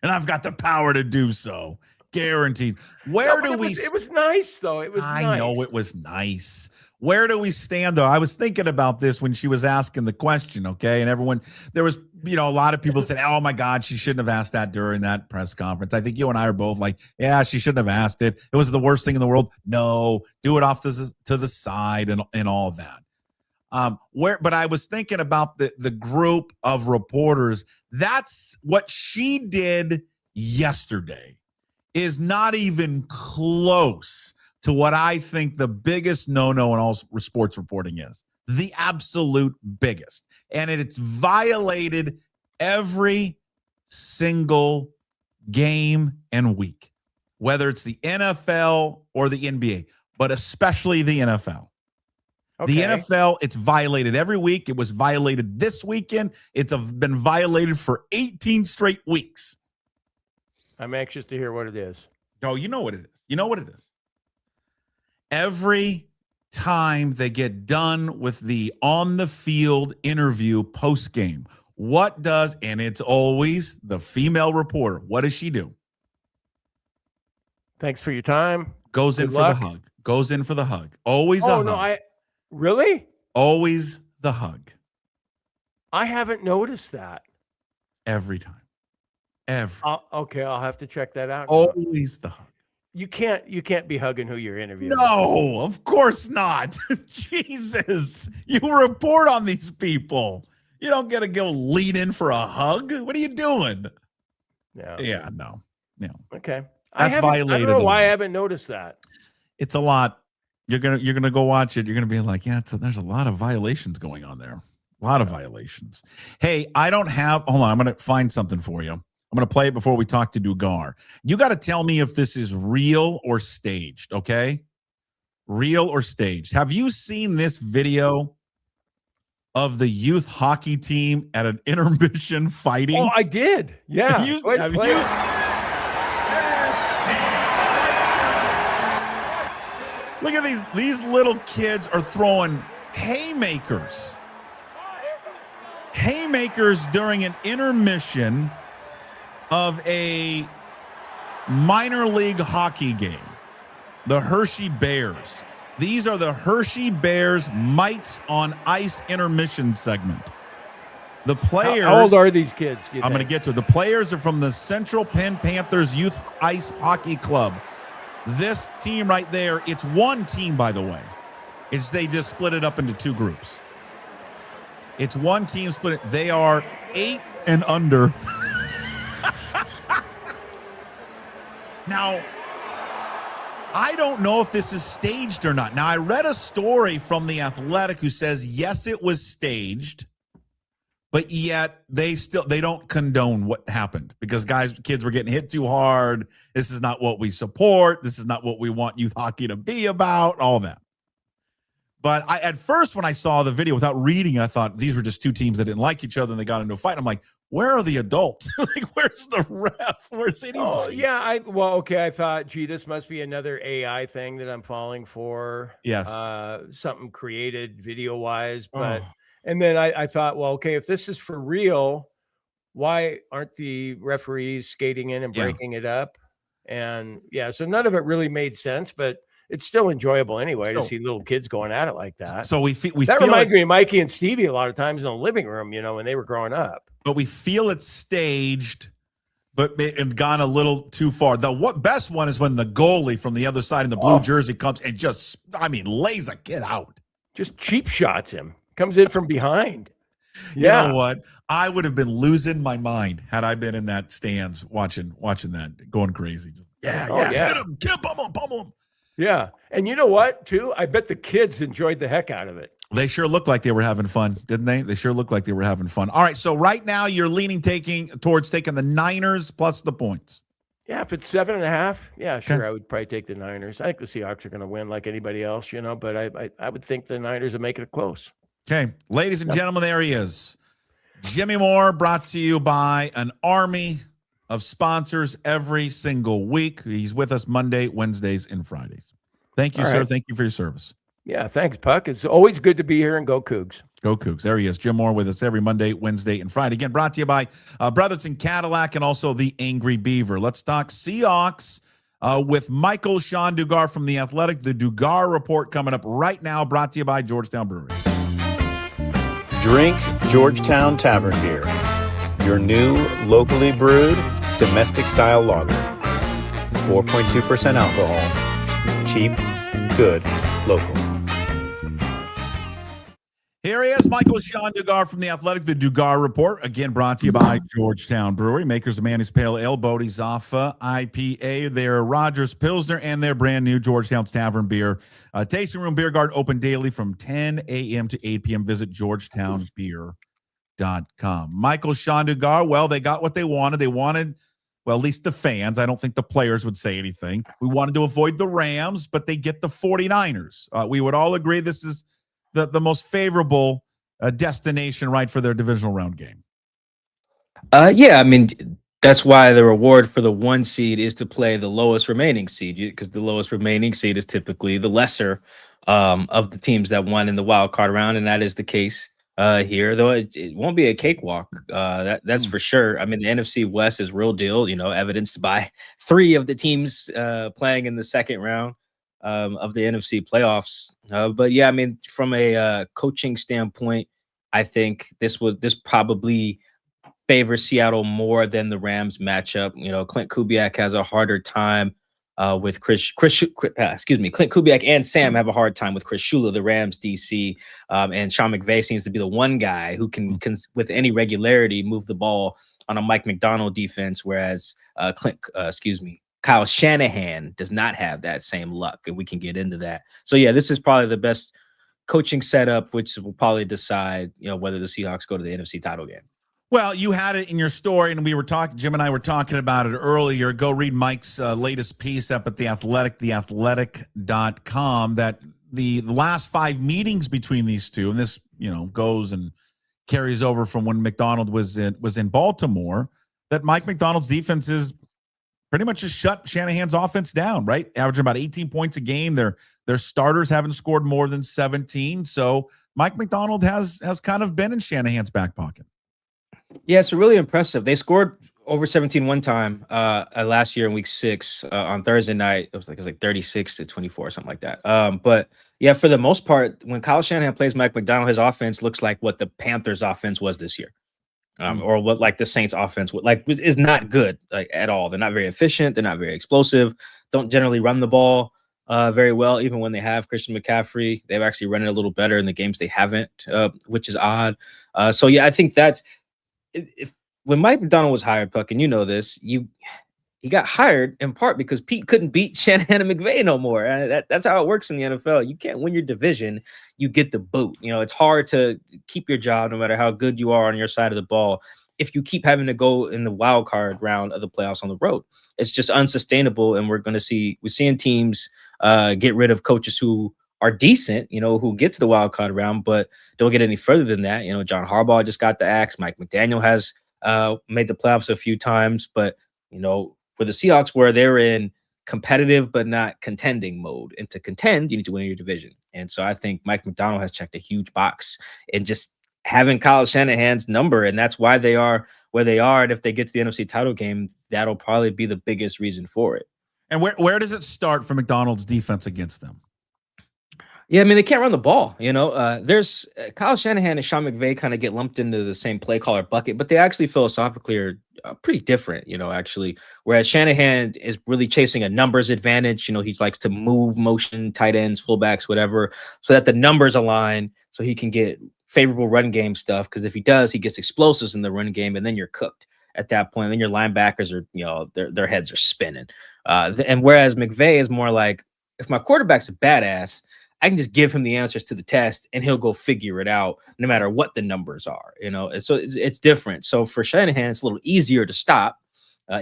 And I've got the power to do so. Guaranteed. It was nice, though. It was nice. I know it was nice. Where do we stand, though? I was thinking about this when she was asking the question, okay? And there was, a lot of people said, "Oh, my God, she shouldn't have asked that during that press conference." I think you and I are both like, yeah, she shouldn't have asked it. It was the worst thing in the world. No, do it off to the side and all that. But I was thinking about the group of reporters. That's what she did yesterday is not even close to what I think the biggest no-no in all sports reporting is. The absolute biggest. And it's violated every single game and week, whether it's the NFL or the NBA, but especially the NFL. Okay. The NFL, it's violated every week. It was violated this weekend. It's been violated for 18 straight weeks. I'm anxious to hear what it is. Oh, you know what it is. Every time they get done with the on-the-field interview post-game, and it's always the female reporter. What does she do? Thanks for your time. Goes in for the hug. Goes in for the hug. Always a hug. No, really? Always the hug. I haven't noticed that. Every time. Okay, I'll have to check that out. Always the hug. You can't be hugging who you're interviewing. No, of course not. Jesus, you report on these people. You don't get to go lean in for a hug. What are you doing? Yeah, no. Okay, that's violated. I don't know why I haven't noticed that. It's a lot. You're gonna go watch it. You're gonna be like, yeah, there's a lot of violations going on there. A lot of violations. Hey, hold on. I'm gonna find something for you. I'm going to play it before we talk to Dugar. You got to tell me if this is real or staged, okay? Real or staged. Have you seen this video of the youth hockey team at an intermission fighting? Oh, I did. Yeah. Look at these little kids are throwing haymakers. Haymakers during an intermission of a minor league hockey game. The Hershey Bears. These are the Hershey Bears Mites on Ice intermission segment. The players. How old are these kids? I'm going to get to it. The players are from the Central Penn Panthers Youth Ice Hockey Club. This team right there, it's one team, by the way. They just split it up into two groups. It's one team split. They are 8 and under. Now, I don't know if this is staged or not. Now, I read a story from The Athletic who says, yes, it was staged, but yet they don't condone what happened because kids were getting hit too hard. This is not what we support. This is not what we want youth hockey to be about, all that. But at first, when I saw the video without reading, I thought these were just two teams that didn't like each other and they got into a fight. I'm like, where are the adults? Like, where's the ref? Where's anybody? Oh, yeah. Okay. I thought, gee, this must be another AI thing that I'm falling for. Yes. Something created video wise. And then I thought, well, okay, if this is for real, why aren't the referees skating in and breaking it up? And so none of it really made sense, but it's still enjoyable anyway to see little kids going at it like that. So that reminds me of Mikey and Stevie a lot of times in the living room, when they were growing up. But we feel it's staged, but it gone a little too far. The best one is when the goalie from the other side in the blue jersey comes and just, lays a kid out. Just cheap shots him. Comes in from behind. You know what? I would have been losing my mind had I been in that stands watching that, going crazy. Just, hit him, pummel him. Yeah. And you know what, too? I bet the kids enjoyed the heck out of it. They sure looked like they were having fun, didn't they? They sure looked like they were having fun. All right, so right now you're leaning towards taking the Niners plus the points. Yeah, if it's 7.5, yeah, sure. Okay. I would probably take the Niners. I think the Seahawks are going to win like anybody else, but I would think the Niners will make it close. Okay, ladies and gentlemen, there he is. Jimmy Moore, brought to you by an army of sponsors every single week. He's with us Monday, Wednesdays, and Fridays. Thank you, sir. Thank you for your service. Yeah, thanks, Puck. It's always good to be here, and go Cougs. Go Cougs. There he is. Jim Moore with us every Monday, Wednesday, and Friday. Again, brought to you by Brotherton Cadillac and also the Angry Beaver. Let's talk Seahawks with Michael-Shawn Dugar from The Athletic. The Dugar Report coming up right now, brought to you by Georgetown Brewery. Drink Georgetown Tavern Beer, your new locally brewed domestic-style lager. 4.2% alcohol. Cheap, good, local. Here he is, Michael-Shawn Dugar from The Athletic, the Dugar Report. Again, brought to you by Georgetown Brewery, makers of Manny's Pale Ale, Bodie's Alpha, IPA, their Rogers Pilsner, and their brand new Georgetown's Tavern Beer. Tasting Room Beer Garden open daily from 10 a.m. to 8 p.m. Visit georgetownbeer.com. Michael-Shawn Dugar, well, they got what they wanted. They wanted, well, at least the fans. I don't think the players would say anything. We wanted to avoid the Rams, but they get the 49ers. We would all agree this is the most favorable destination, right, for their divisional round game. Yeah, I mean, that's why the reward for the 1 seed is to play the lowest remaining seed, because the lowest remaining seed is typically the lesser of the teams that won in the wild card round, and that is the case here. Though it won't be a cakewalk, that's for sure. I mean, the NFC West is real deal, evidenced by 3 of the teams playing in the second round of the NFC playoffs. But yeah, I mean, from a coaching standpoint, I think this probably favors Seattle more than the Rams matchup. Klint Kubiak has a harder time with Klint Kubiak and Sam have a hard time with Chris Shula, the Rams DC, and Sean McVay seems to be the one guy who can with any regularity move the ball on a Mike Macdonald defense, whereas Kyle Shanahan does not have that same luck, and we can get into that. So yeah, this is probably the best coaching setup, which will probably decide, whether the Seahawks go to the NFC title game. Well, you had it in your story, and we were talking, Jim and I were talking about it earlier. Go read Mike's latest piece up at The Athletic, theathletic.com, that the last 5 meetings between these two, and this, goes and carries over from when Macdonald was in Baltimore, that Mike Macdonald's defense is pretty much just shut Shanahan's offense down, right? Averaging about 18 points a game. Their starters haven't scored more than 17. So Mike Macdonald has kind of been in Shanahan's back pocket. Yeah, it's really impressive. They scored over 17 one time last year in week 6 on Thursday night. It was like 36-24 or something like that. But yeah, for the most part, when Kyle Shanahan plays Mike Macdonald, his offense looks like what the Panthers offense was this year. Or what like the Saints offense is not good at all. They're not very efficient. They're not very explosive. Don't generally run the ball very well. Even when they have Christian McCaffrey, they've actually run it a little better in the games they haven't, which is odd. So yeah, I think that's when Mike Macdonald was hired, Puck, and you know this, he got hired in part because Pete couldn't beat Shanahan and McVay no more. That's how it works in the NFL. You can't win your division, you get the boot. It's hard to keep your job no matter how good you are on your side of the ball if you keep having to go in the wild card round of the playoffs on the road. It's just unsustainable, and we're seeing teams get rid of coaches who are decent, who get to the wild card round, but don't get any further than that. John Harbaugh just got the axe. Mike McDaniel has made the playoffs a few times, but for the Seahawks, where they're in competitive but not contending mode, and to contend, you need to win your division. And so I think Mike Macdonald has checked a huge box in just having Kyle Shanahan's number, and that's why they are where they are. And if they get to the NFC title game, that'll probably be the biggest reason for it. And where does it start for McDonald's defense against them? Yeah, I mean, they can't run the ball. There's Kyle Shanahan and Sean McVay kind of get lumped into the same play caller bucket, but they actually philosophically are pretty different, actually. Whereas Shanahan is really chasing a numbers advantage. He likes to move motion, tight ends, fullbacks, whatever, so that the numbers align so he can get favorable run game stuff. Because if he does, he gets explosives in the run game, and then you're cooked at that point. Then your linebackers are, their heads are spinning. And whereas McVay is more like, if my quarterback's a badass, I can just give him the answers to the test and he'll go figure it out no matter what the numbers are, And so it's different. So for Shanahan, it's a little easier to stop,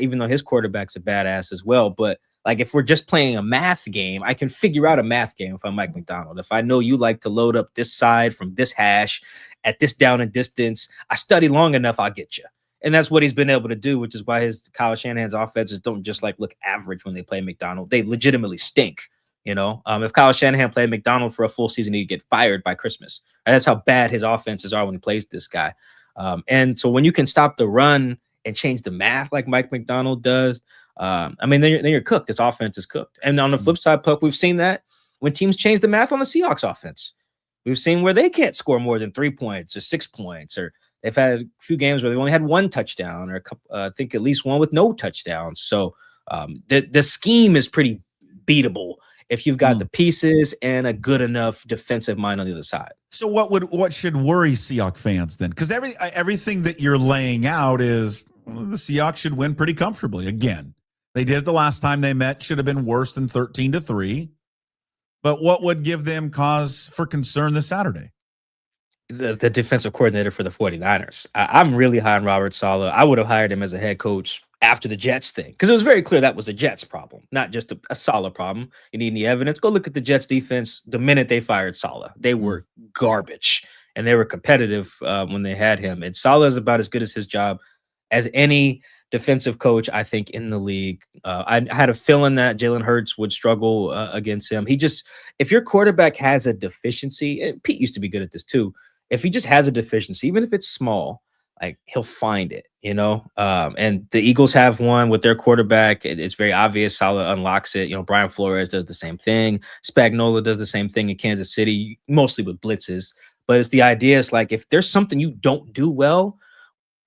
even though his quarterback's a badass as well. But like, if we're just playing a math game, I can figure out a math game if I'm Mike Macdonald. If I know you like to load up this side from this hash at this down and distance, I study long enough, I'll get you. And that's what he's been able to do, which is why his Kyle Shanahan's offenses don't just look average when they play Macdonald. They legitimately stink. If Kyle Shanahan played Macdonald for a full season, he'd get fired by Christmas. And that's how bad his offenses are when he plays this guy. And so when you can stop the run and change the math like Mike Macdonald does, then you're cooked. This offense is cooked. And on the flip side, Puck, we've seen that when teams change the math on the Seahawks offense. We've seen where they can't score more than 3 points or 6 points, or they've had a few games where they only had one touchdown, or a couple, I think at least one with no touchdowns. So the scheme is pretty beatable if you've got the pieces and a good enough defensive mind on the other side. So what should worry Seahawks fans then? Because everything that you're laying out is the Seahawks should win pretty comfortably. Again, they did it the last time they met. Should have been worse than 13-3. But what would give them cause for concern this Saturday? The defensive coordinator for the 49ers. I'm really high on Robert Saleh. I would have hired him as a head coach after the Jets thing, because it was very clear that was a Jets problem, not just a Saleh problem. You need any evidence? Go look at the Jets defense the minute they fired Saleh. They were garbage, and they were competitive when they had him. And Saleh is about as good as his job as any defensive coach, I think, in the league. I had a feeling that Jalen Hurts would struggle against him. If your quarterback has a deficiency, and Pete used to be good at this too, if he just has a deficiency, even if it's small, he'll find it, and the Eagles have one with their quarterback. It's very obvious. Saleh unlocks it. Brian Flores does the same thing. Spagnuolo does the same thing in Kansas City, mostly with blitzes. But it's the idea. It's like, if there's something you don't do well,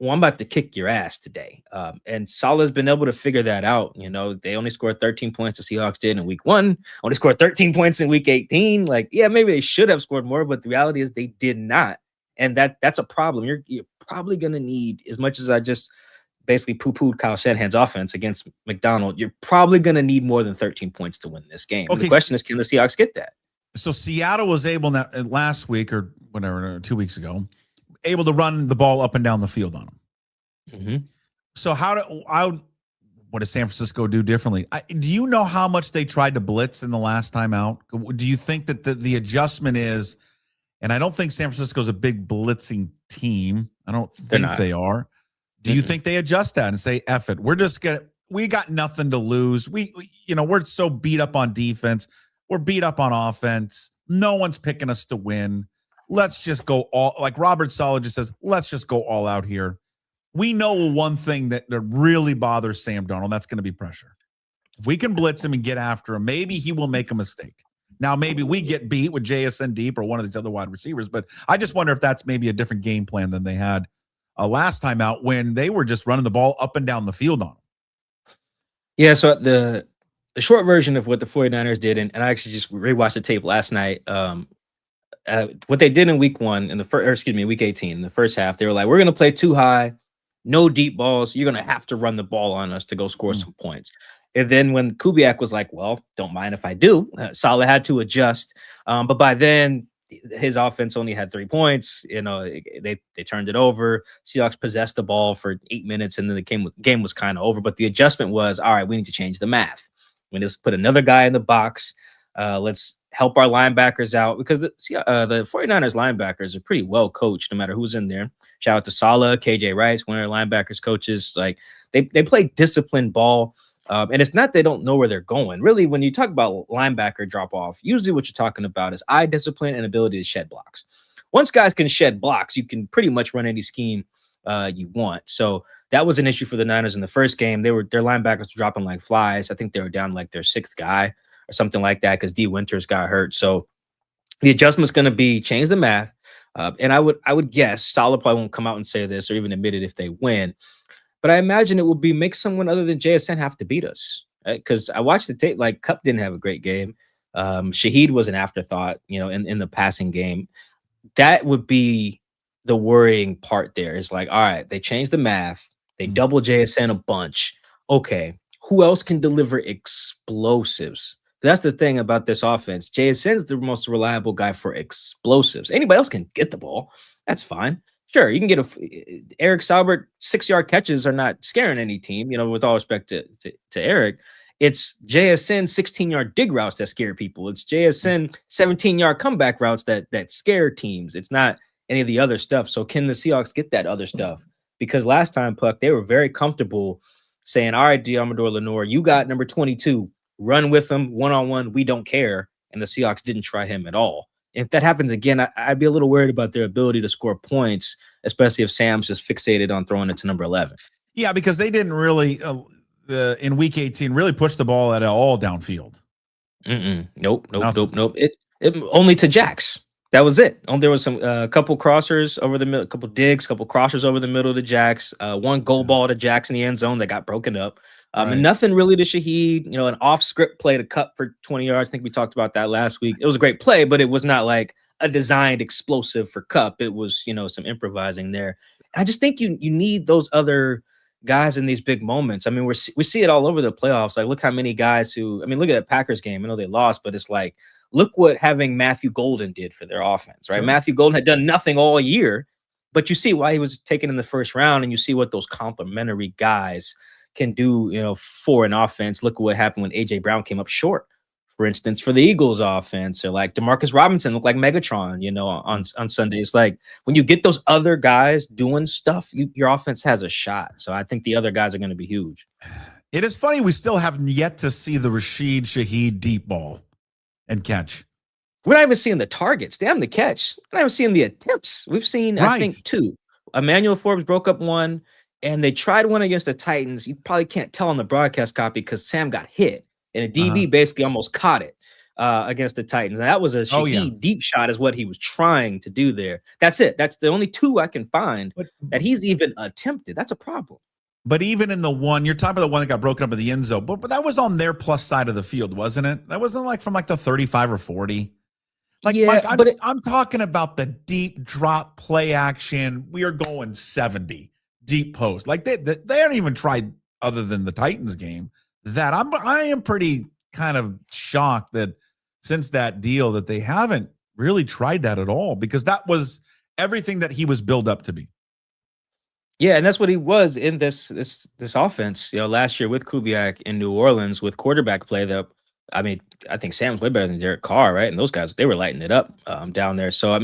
I'm about to kick your ass today. And Saleh's been able to figure that out. They only scored 13 points. The Seahawks did in week 1. Only scored 13 points in week 18. Maybe they should have scored more, but the reality is they did not. And that's a problem. You're probably going to need, as much as I just basically poo-pooed Kyle Shanahan's offense against Macdonald, you're probably going to need more than 13 points to win this game. Okay, the question is, can the Seahawks get that? So Seattle was able last week or whatever, 2 weeks ago, able to run the ball up and down the field on them. Mm-hmm. So what does San Francisco do differently? Do you know how much they tried to blitz in the last time out? Do you think that the adjustment is, and I don't think San Francisco's a big blitzing team. I don't think they are. Do you think they adjust that and say, F it, we got nothing to lose. We're so beat up on defense. We're beat up on offense. No one's picking us to win. Let's just go all, like Robert Saleh just says, let's just go all out here. We know one thing that really bothers Sam Darnold, that's going to be pressure. If we can blitz him and get after him, maybe he will make a mistake. Now, maybe we get beat with JSN deep or one of these other wide receivers, but I just wonder if that's maybe a different game plan than they had last time out when they were just running the ball up and down the field on him. Yeah, so the short version of what the 49ers did, and I actually just rewatched the tape last night. What they did in week 1, week 18, in the first half, they were like, we're going to play too high, no deep balls. You're going to have to run the ball on us to go score some points. And then when Kubiak was like, well, don't mind if I do, Saleh had to adjust. But by then, his offense only had 3 points. They turned it over. Seahawks possessed the ball for 8 minutes, and then the game was kind of over. But the adjustment was, all right, we need to change the math. We just put another guy in the box. Let's help our linebackers out, because the 49ers linebackers are pretty well coached no matter who's in there. Shout out to Saleh, KJ Rice, one of their linebackers coaches. Like they play disciplined ball. And it's not they don't know where they're going. Really, when you talk about linebacker drop-off, usually what you're talking about is eye discipline and ability to shed blocks. Once guys can shed blocks, you can pretty much run any scheme you want. So that was an issue for the Niners in the first game. Their linebackers were dropping like flies. I think they were down like their 6th guy or something like that because D. Winters got hurt. So the adjustment's going to be change the math. And I would guess Saleh probably won't come out and say this or even admit it if they win. But I imagine it will be make someone other than JSN have to beat us. Because I watched the tape, like Kupp didn't have a great game. Shaheed was an afterthought, in the passing game. That would be the worrying part there. Is like, all right, they changed the math. They double JSN a bunch. Okay, who else can deliver explosives? That's the thing about this offense. JSN's the most reliable guy for explosives. Anybody else can get the ball. That's fine. Sure, you can get Eric Saubert 6-yard catches are not scaring any team, with all respect to Eric. It's JSN 16-yard dig routes that scare people. It's JSN 17-yard comeback routes that scare teams. It's not any of the other stuff. So can the Seahawks get that other stuff? Because last time, Puck, they were very comfortable saying, all right, Diamador Lenore, you got number 22. Run with him one-on-one. We don't care. And the Seahawks didn't try him at all. If that happens again, I'd be a little worried about their ability to score points, especially if Sam's just fixated on throwing it to number 11. Yeah, because they didn't really, in Week 18, really push the ball at all downfield. Nope. It only to Jax. That was it. There was some couple crossers over the middle, couple digs, couple crossers over the middle to Jax. One goal ball to Jax in the end zone that got broken up. And nothing really to Shaheed. An off-script play to Kupp for 20 yards. I think we talked about that last week. It was a great play, but it was not like a designed explosive for Kupp. It was, some improvising there. I just think you need those other guys in these big moments. I mean, we see it all over the playoffs. Like, look how many guys look at that Packers game. I know they lost, but it's like, look what having Matthew Golden did for their offense, right? Sure. Matthew Golden had done nothing all year, but you see why he was taken in the first round, and you see what those complementary guys can do, for an offense. Look at what happened when A.J. Brown came up short, for instance, for the Eagles offense, or like DeMarcus Robinson looked like Megatron, on Sunday. It's like when you get those other guys doing stuff, your offense has a shot. So I think the other guys are going to be huge. It is funny we still haven't yet to see the Rashid Shaheed deep ball and catch. We're not even seeing the targets. Damn the catch. We're not even seeing the attempts. We've seen, I think, 2. Emmanuel Forbes broke up 1. And they tried one against the Titans. You probably can't tell on the broadcast copy because Sam got hit. And a DB basically almost caught it against the Titans. And that was a Shaheed deep shot is what he was trying to do there. That's it. That's the only 2 I can find that he's even attempted. That's a problem. But even in the one, you're talking about the one that got broken up in the end zone, but that was on their plus side of the field, wasn't it? That wasn't like from like the 35 or 40. Like, yeah, Mike, I'm talking about the deep drop play action. We are going 70. Deep post, like they haven't even tried, other than the Titans game. That I am pretty kind of shocked that since that deal that they haven't really tried that at all, because that was everything that he was built up to be. Yeah, and that's what he was in this offense. Last year with Kubiak in New Orleans with quarterback play. I think Sam's way better than Derek Carr, right? And those guys, they were lighting it up down there. So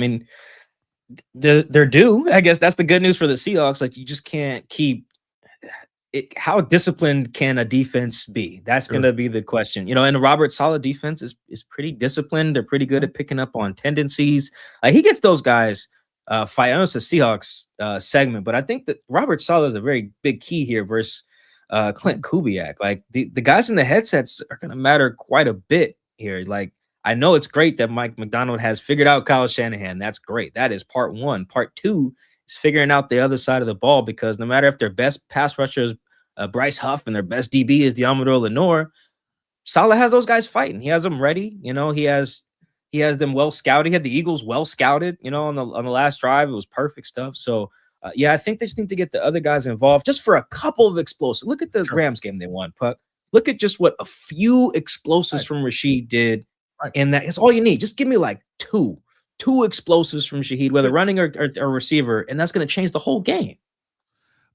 they're due. I guess that's the good news for the Seahawks. Like, you just can't keep it. How disciplined can a defense be? That's going to be the question. And the Robert Saleh defense is pretty disciplined. They're pretty good at picking up on tendencies. He gets those guys fight. I know it's a Seahawks segment, but I think that Robert Saleh is a very big key here versus Klint Kubiak. Like, the guys in the headsets are going to matter quite a bit here. Like, I know it's great that Mike Macdonald has figured out Kyle Shanahan. That's great. That is part 1. Part 2 is figuring out the other side of the ball, because no matter if their best pass rusher is Bryce Huff and their best DB is Diamador Lenore, Saleh has those guys fighting. He has them ready. He has them well scouted. He had the Eagles well scouted, on the last drive. It was perfect stuff. So, I think they just need to get the other guys involved just for a couple of explosives. Look at the Rams game they won, Puck. Look at just what a few explosives from Rashid did. And that is all you need. Just give me like two explosives from Shaheed, whether running or receiver, and that's going to change the whole game.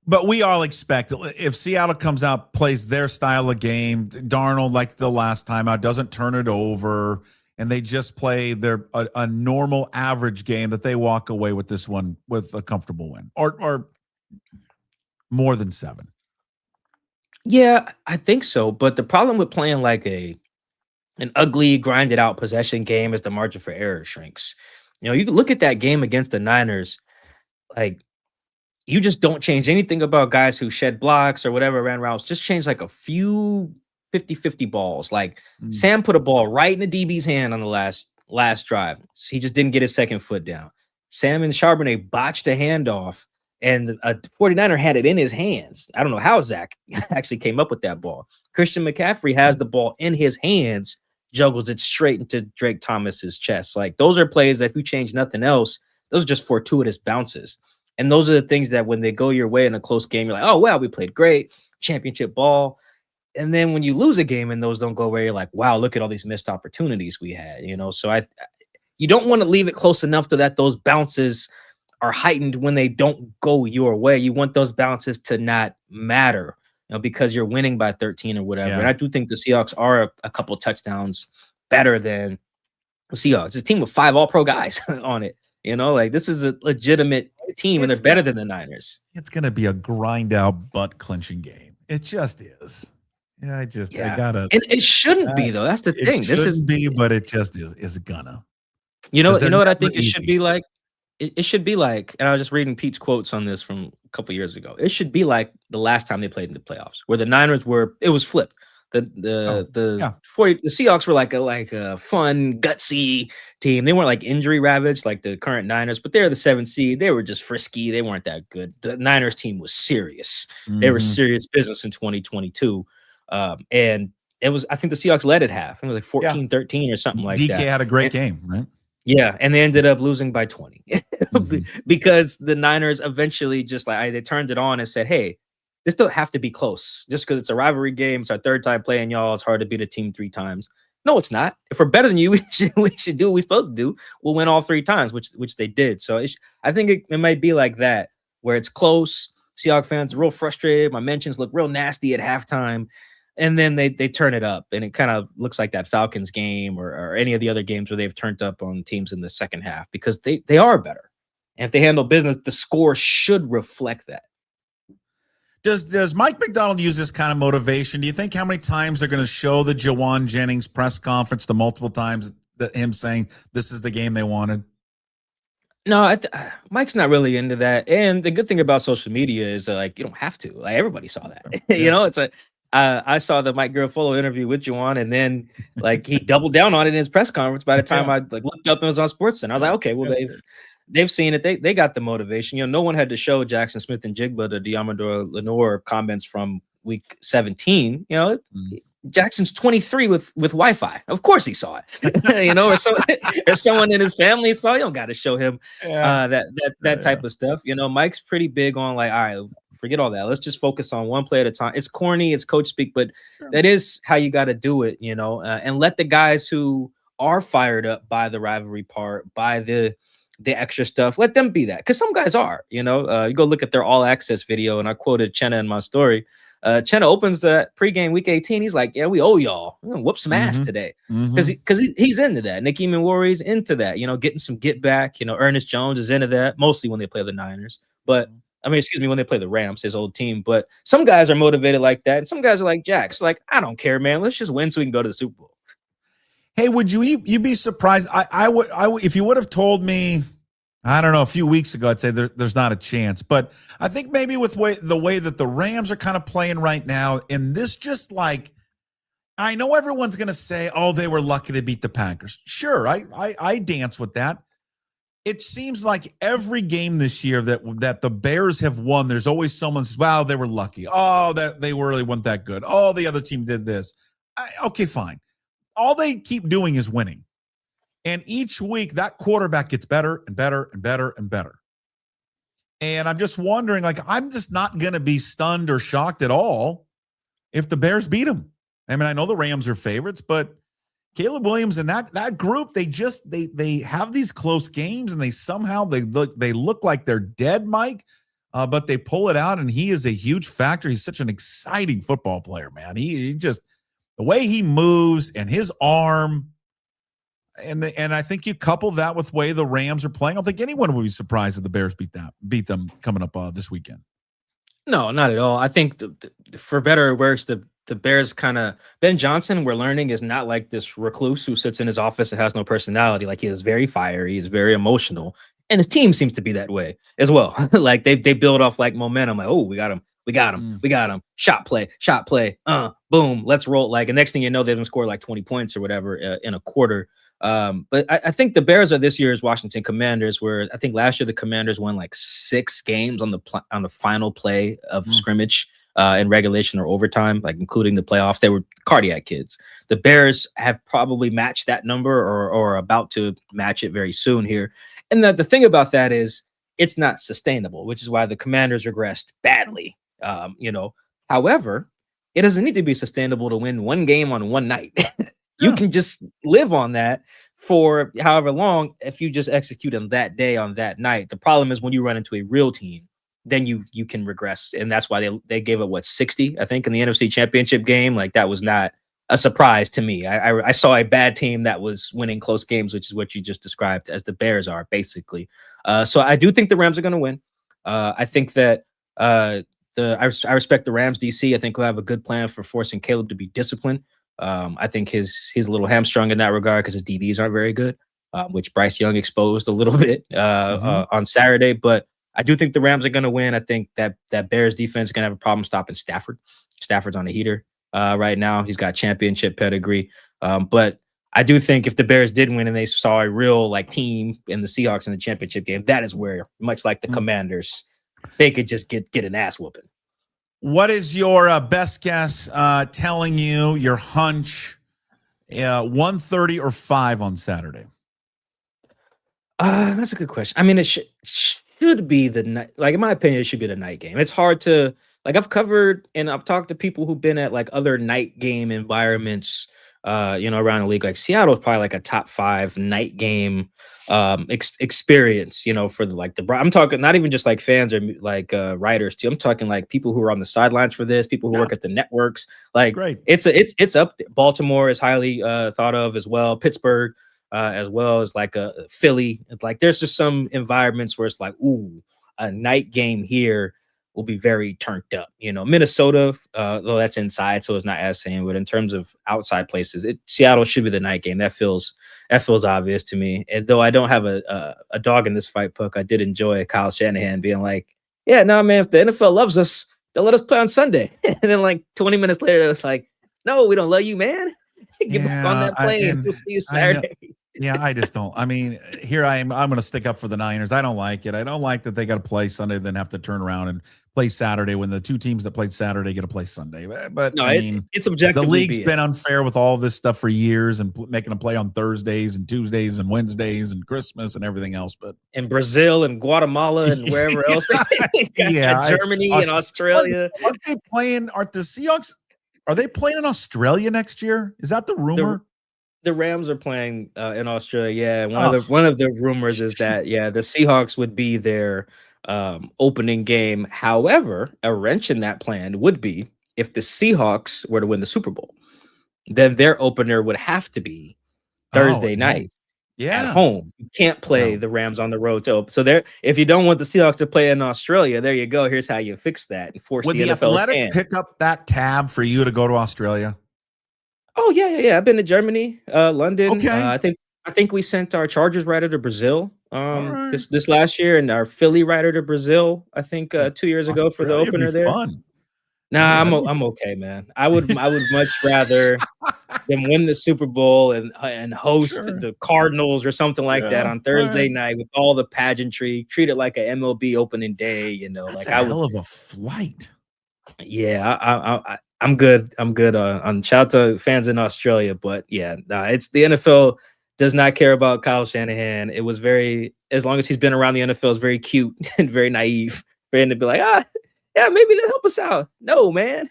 But we all expect, if Seattle comes out, plays their style of game, Darnold, like the last time out, doesn't turn it over, and they just play a normal average game, that they walk away with this one with a comfortable win or more than 7. Yeah, I think so. But the problem with playing like an ugly, grinded out possession game is the margin for error shrinks. You can look at that game against the Niners, like you just don't change anything about guys who shed blocks or whatever, ran routes, just change like a few 50-50 balls. Like Sam put a ball right in the DB's hand on the last drive. He just didn't get his second foot down. Sam and Charbonnet botched a handoff, and a 49er had it in his hands. I don't know how Zach actually came up with that ball. Christian McCaffrey has the ball in his hands, juggles it straight into Drake Thomas's chest. Like, those are plays that if you change nothing else, those are just fortuitous bounces. And those are the things that when they go your way in a close game, you're like, oh, wow, we played great, championship ball. And then when you lose a game and those don't go where, you're like, wow, look at all these missed opportunities we had, So you don't want to leave it close enough to that those bounces are heightened when they don't go your way. You want those bounces to not matter, because you're winning by 13 or whatever. Yeah. And I do think the Seahawks are a couple touchdowns better than the Seahawks. It's a team with 5 all-pro guys on it. Like, this is a legitimate team, and they're better than the Niners. It's going to be a grind out, butt clenching game. It just is. Yeah, I gotta. And it shouldn't be, though. That's the thing. This shouldn't be, but it just is. It's gonna. You know what I think it should be like? It should be like, and I was just reading Pete's quotes on this from a couple years ago. It should be like the last time they played in the playoffs, where the Niners it was flipped. The Seahawks were like a fun, gutsy team. They weren't like injury ravaged like the current Niners, but they're the 7th seed. They were just frisky. They weren't that good. The Niners team was serious. They were serious business in 2022. And it was, I think the Seahawks led at half. It was like 14-13 or something like that. DK had a great game, right? Yeah, and they ended up losing by 20 because the Niners eventually just they turned it on and said, hey, this don't have to be close. Just because it's a rivalry game, it's our 3rd time playing y'all. It's hard to beat a team 3 times. No, it's not. If we're better than you, we should do what we're supposed to do. We'll win all 3 times, which they did. So I think it might be like that, where it's close. Seahawks fans are real frustrated. My mentions look real nasty at halftime. And then they turn it up, and it kind of looks like that Falcons game or any of the other games where they've turned up on teams in the second half, because they are better. And if they handle business, the score should reflect that. Does Mike Macdonald use this kind of motivation? Do you think how many times they're going to show the Jawan Jennings press conference, the multiple times that him saying this is the game they wanted? No, Mike's not really into that. And the good thing about social media is you don't have to. Like, everybody saw that. Yeah. It's I saw the Mike Garafolo interview with Juwan, and then he doubled down on it in his press conference. By the time I looked up and it was on SportsCenter, I was like, okay, well they've seen it. They got the motivation. No one had to show Jackson Smith and Jigba the Diamador Lenore comments from week 17. Jackson's 23 with Wi-Fi. Of course he saw it. Or someone in his family saw it. You don't got to show him that type of stuff. Mike's pretty big on all right, forget all that. Let's just focus on one play at a time. It's corny, it's coach speak, but that is how you got to do it, and let the guys who are fired up by the rivalry part, by the extra stuff, let them be that. Because some guys are, you go look at their all access video, and I quoted Chenna in my story. Chenna opens the pregame week 18. He's like, yeah, we owe y'all. We're gonna whoop some ass today. Because he's into that. Nicky Manwari's into that, getting some get back. Ernest Jones is into that, mostly when they play the Niners. But when they play the Rams, his old team. But some guys are motivated like that, and some guys are like Jax. Like, I don't care, man. Let's just win so we can go to the Super Bowl. Hey, would you be surprised? I would if you would have told me, I don't know, a few weeks ago, I'd say there's not a chance. But I think maybe with the way that the Rams are kind of playing right now, and this just I know everyone's going to say, oh, they were lucky to beat the Packers. Sure, I dance with that. It seems like every game this year that the Bears have won, there's always someone says, wow, they were lucky. Oh, that they really weren't that good. Oh, the other team did this. Okay, fine. All they keep doing is winning. And each week, that quarterback gets better and better and better and better. And I'm just wondering, I'm just not going to be stunned or shocked at all if the Bears beat them. I know the Rams are favorites, but Caleb Williams and that group, they have these close games, and they look like they're dead, Mike, but they pull it out, and he is a huge factor. He's such an exciting football player, man. He just, the way he moves and his arm, And I think you couple that with the way the Rams are playing. I don't think anyone would be surprised if the Bears beat them coming up this weekend. No, not at all. I think for better or worse, the Bears Ben Johnson, we're learning, is not like this recluse who sits in his office and has no personality. Like, he is very fiery, he's very emotional, and his team seems to be that way as well. Like they build off like momentum. Like, oh, we got him. We got him. Shot play. Boom. Let's roll. Like, and next thing you know, they've scored like 20 points or whatever in a quarter. But I think the Bears are this year's Washington Commanders, where I think last year the Commanders won like 6 games on the final play of scrimmage in regulation or overtime, like including the playoffs. They were cardiac kids. The Bears have probably matched that number or are about to match it very soon here. And the thing about that is it's not sustainable, which is why the Commanders regressed badly. However, it doesn't need to be sustainable to win one game on one night. You can just live on that for however long if you just execute on that day, on that night. The problem is when you run into a real team, then you can regress. And that's why they gave it 60, I think, in the NFC Championship game. Like, that was not a surprise to me. I saw a bad team that was winning close games, which is what you just described as the Bears are, basically. So I do think the Rams are going to win. I think that I respect the Rams DC. I think we'll have a good plan for forcing Caleb to be disciplined. I think he's a little hamstrung in that regard because his DBs aren't very good, which Bryce Young exposed a little bit on Saturday. But I do think the Rams are going to win. I think that Bears defense is going to have a problem stopping Stafford. Stafford's on a heater right now. He's got championship pedigree. But I do think if the Bears did win and they saw a real team in the Seahawks in the championship game, that is where, much like the Commanders, they could just get an ass whooping. What is your best guess telling you, your hunch, 1:30 or 5 on Saturday? That's a good question. I mean, it should be the night. Like, in my opinion, it should be the night game. It's hard to, I've covered and I've talked to people who've been at other night game environments, around the league. Like, Seattle is probably a top 5 night game experience, for I'm talking not even just fans or writers too. I'm talking people who are on the sidelines for this, people who work at the networks. Great. It's up there. Baltimore is highly thought of as well. Pittsburgh as well as a Philly. There's just some environments where it's ooh, a night game here will be very turned up. Minnesota, though that's inside, so it's not as same. But in terms of outside places, Seattle should be the night game. That feels obvious to me. And though I don't have a dog in this fight, Puck, I did enjoy Kyle Shanahan being yeah, no, man, if the NFL loves us, they'll let us play on Sunday. And then 20 minutes later, it's no, we don't love you, man. Get back on that plane. We'll see you Saturday. Yeah, I just don't. I mean, here I am. I'm going to stick up for the Niners. I don't like it. I don't like that they got to play Sunday, then have to turn around and play Saturday when the two teams that played Saturday get to play Sunday. But no, I mean, it's objectively the league's been unfair with all this stuff for years and making them play on Thursdays and Tuesdays and Wednesdays and Christmas and everything else. But in Brazil and Guatemala and wherever else, Germany and Australia. Aren't they playing? Aren't the Seahawks? Are they playing in Australia next year? Is that the rumor? The Rams are playing in Australia. Yeah, one of the rumors is that the Seahawks would be their opening game. However, a wrench in that plan would be if the Seahawks were to win the Super Bowl, then their opener would have to be Thursday night at home. You can't play the Rams on the road to open. So if you don't want the Seahawks to play in Australia, there you go. Here's how you fix that and force would the Athletic pick up that tab for you to go to Australia? Oh yeah. I've been to Germany, London. Okay. I think we sent our Chargers writer to Brazil this last year, and our Philly writer to Brazil. I think 2 years ago for the opener there. Fun. Nah, I'm okay, man. I would much rather them win the Super Bowl and host the Cardinals or something like that on Thursday night with all the pageantry. Treat it like an MLB opening day. That's a hell of a flight. Yeah, I'm good. I'm good on shout out to fans in Australia, but it's the NFL does not care about Kyle Shanahan. It was as long as he's been around the NFL, it's very cute and very naive for him to be maybe they'll help us out. No, man,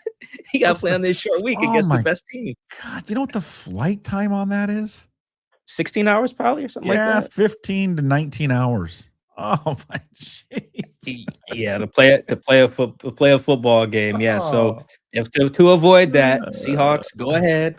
he got to play on this short week against the best team. God, you know what the flight time on that is? 16 hours probably or something like that. 15 to 19 hours. Oh my jeez. Yeah, to play a football game. Yeah. So if to avoid that, Seahawks go ahead,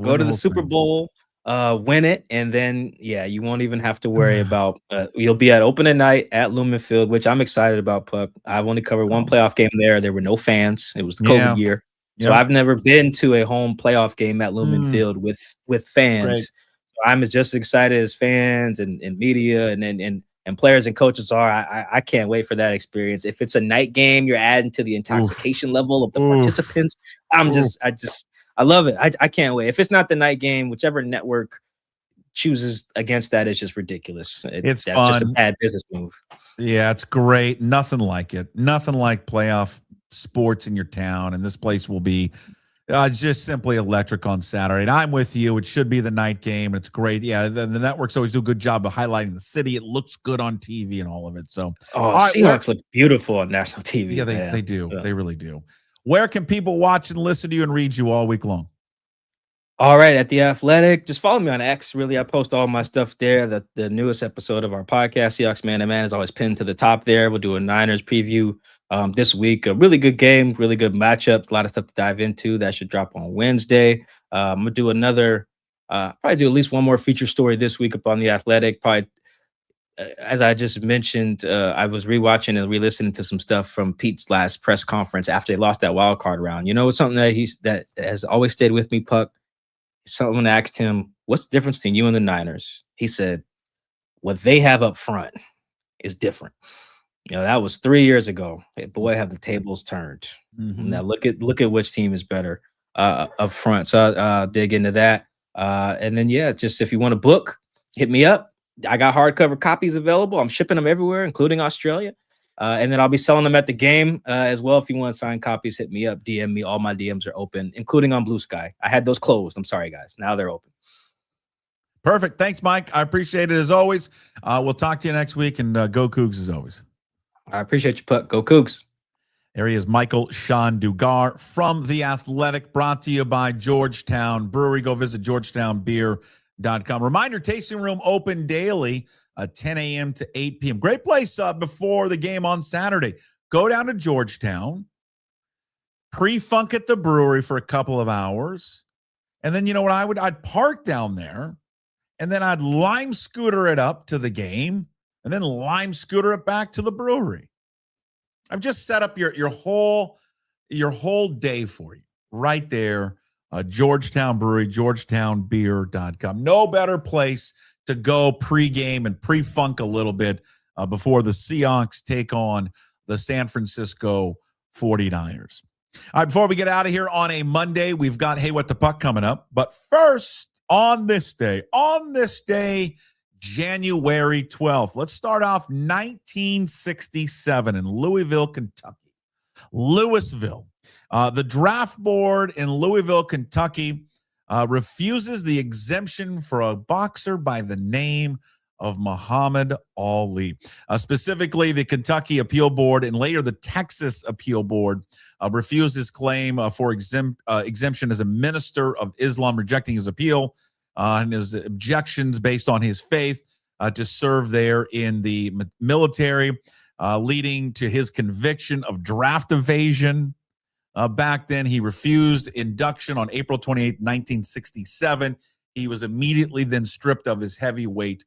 go to the Super Bowl. win it, and then you won't even have to worry about. You'll be at opening night at Lumen Field, which I'm excited about. Puck. I've only covered one playoff game there. There were no fans. It was the COVID year, so I've never been to a home playoff game at Lumen Field with fans. So I'm just excited as fans and media and players and coaches are. I can't wait for that experience. If it's a night game, you're adding to the intoxication level of the participants. I love it. I can't wait. If it's not the night game, whichever network chooses against that is just ridiculous. That's fun. Just a bad business move. Yeah, it's great. Nothing like it. Nothing like playoff sports in your town. And this place will be just simply electric on Saturday. And I'm with you. It should be the night game. It's great. Yeah, the networks always do a good job of highlighting the city. It looks good on TV and all of it. So, Seahawks look beautiful on national TV. Yeah, they do. Yeah. They really do. Where can people watch and listen to you and read you all week long? All right, at The Athletic. Just follow me on X. Really, I post all my stuff there. The newest episode of our podcast, Seahawks Man to Man, is always pinned to the top there. We'll do a Niners preview this week. A really good game, really good matchup. A lot of stuff to dive into. That should drop on Wednesday. I'm going to do another, probably do at least one more feature story this week up on The Athletic. Probably, as I just mentioned, I was rewatching and re-listening to some stuff from Pete's last press conference after they lost that wild card round. You know, it's something that has always stayed with me, Puck. Someone asked him, what's the difference between you and the Niners? He said, what they have up front is different. You know, that was 3 years ago. Hey, boy, have the tables turned. Now look at which team is better up front. So I'll dig into that. And then, just if you want a book, hit me up. I got hardcover copies available. I'm shipping them everywhere, including Australia. And then I'll be selling them at the game as well. If you want signed copies, hit me up, DM me. All my DMs are open, including on Blue Sky. I had those closed. I'm sorry, guys. Now they're open. Perfect. Thanks, Mike. I appreciate it as always. We'll talk to you next week, and go Cougs as always. I appreciate you, Puck. Go Cougs. There he is, Michael-Shawn Dugar from The Athletic, brought to you by Georgetown Brewery. Go visit georgetownbeer.com. Reminder, tasting room open daily, 10 a.m. to 8 p.m. Great place before the game on Saturday. Go down to Georgetown, pre-funk at the brewery for a couple of hours, and then you know what I'd park down there, and then I'd lime scooter it up to the game, and then lime scooter it back to the brewery. I've just set up your whole day for you right there. Georgetown Brewery, georgetownbeer.com. No better place to go pregame and pre-funk a little bit before the Seahawks take on the San Francisco 49ers. All right, before we get out of here on a Monday, we've got Hey What the Puck coming up. But first, on this day, January 12th, let's start off 1967 in Louisville, Kentucky. Louisville. The draft board in Louisville, Kentucky refuses the exemption for a boxer by the name of Muhammad Ali. Specifically, the Kentucky Appeal Board and later the Texas Appeal Board refused his claim for exemption as a minister of Islam, rejecting his appeal and his objections based on his faith to serve there in the military, leading to his conviction of draft evasion. Back then, he refused induction on April 28, 1967. He was immediately then stripped of his heavyweight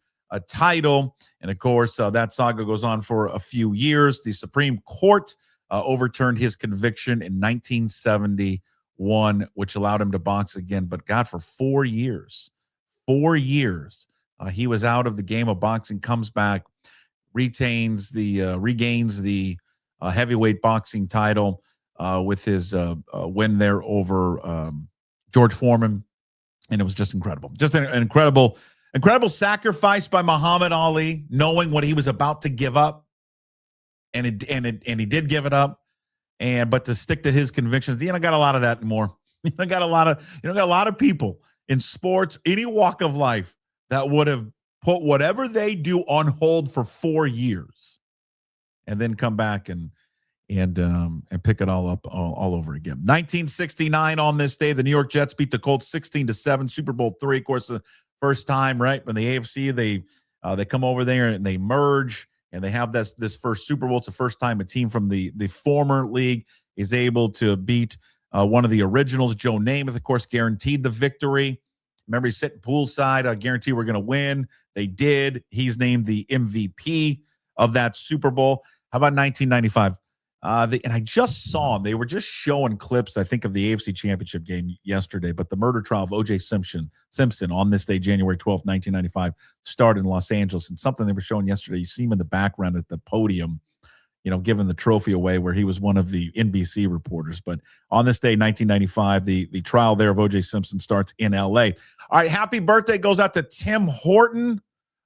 title. And of course, that saga goes on for a few years. The Supreme Court overturned his conviction in 1971, which allowed him to box again. But God, for 4 years, he was out of the game of boxing, comes back, regains the heavyweight boxing title with his win there over George Foreman. And it was just incredible. Just an incredible sacrifice by Muhammad Ali, knowing what he was about to give up. And he did give it up. But to stick to his convictions, got a lot of that anymore. Got a lot of people in sports, any walk of life, that would have put whatever they do on hold for 4 years and then come back and pick it all up all over again. 1969 on this day, the New York Jets beat the Colts 16-7, Super Bowl III. Of course, the first time, right? When the AFC, they come over there and they merge and they have this first Super Bowl. It's the first time a team from the former league is able to beat one of the originals. Joe Namath, of course, guaranteed the victory. Remember, he's sitting poolside. I guarantee we're going to win. They did. He's named the MVP of that Super Bowl. How about 1995? And I just saw him. They were just showing clips, I think, of the AFC Championship game yesterday. But the murder trial of O.J. Simpson on this day, January 12th, 1995, started in Los Angeles. And something they were showing yesterday, you see him in the background at the podium, giving the trophy away, where he was one of the NBC reporters. But on this day, 1995, the trial there of O.J. Simpson starts in L.A. All right, happy birthday goes out to Tim Horton,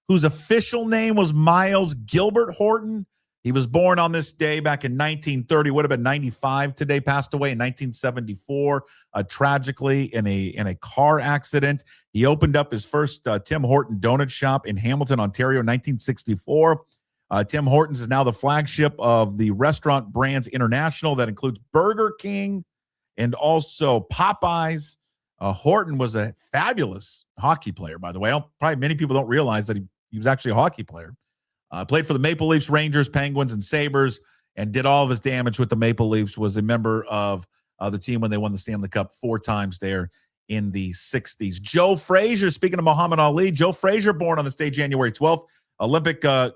whose official name was Miles Gilbert Horton. He was born on this day back in 1930, would have been 95 today, passed away in 1974, tragically in a car accident. He opened up his first Tim Horton donut shop in Hamilton, Ontario, in 1964. Tim Hortons is now the flagship of the Restaurant Brands International. That includes Burger King and also Popeyes. Horton was a fabulous hockey player, by the way. Probably many people don't realize that he was actually a hockey player. Played for the Maple Leafs, Rangers, Penguins, and Sabres, and did all of his damage with the Maple Leafs. Was a member of the team when they won the Stanley Cup 4 times there in the 60s. Joe Frazier, speaking of Muhammad Ali, Joe Frazier, born on this day, January 12th, Olympic a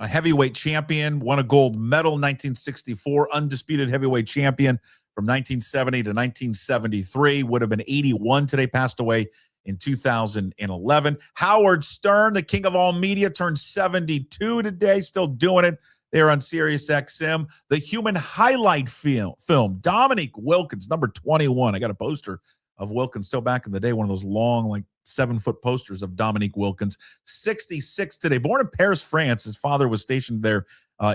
heavyweight champion, won a gold medal in 1964, undisputed heavyweight champion from 1970 to 1973, would have been 81 today, passed away in 2011. Howard Stern, the king of all media, turned 72 today, still doing it. They're on Sirius XM. The Human Highlight film, Dominique Wilkins, number 21. I got a poster of Wilkins still back in the day, one of those long, like 7-foot posters of Dominique Wilkins. 66 today, born in Paris, France. His father was stationed there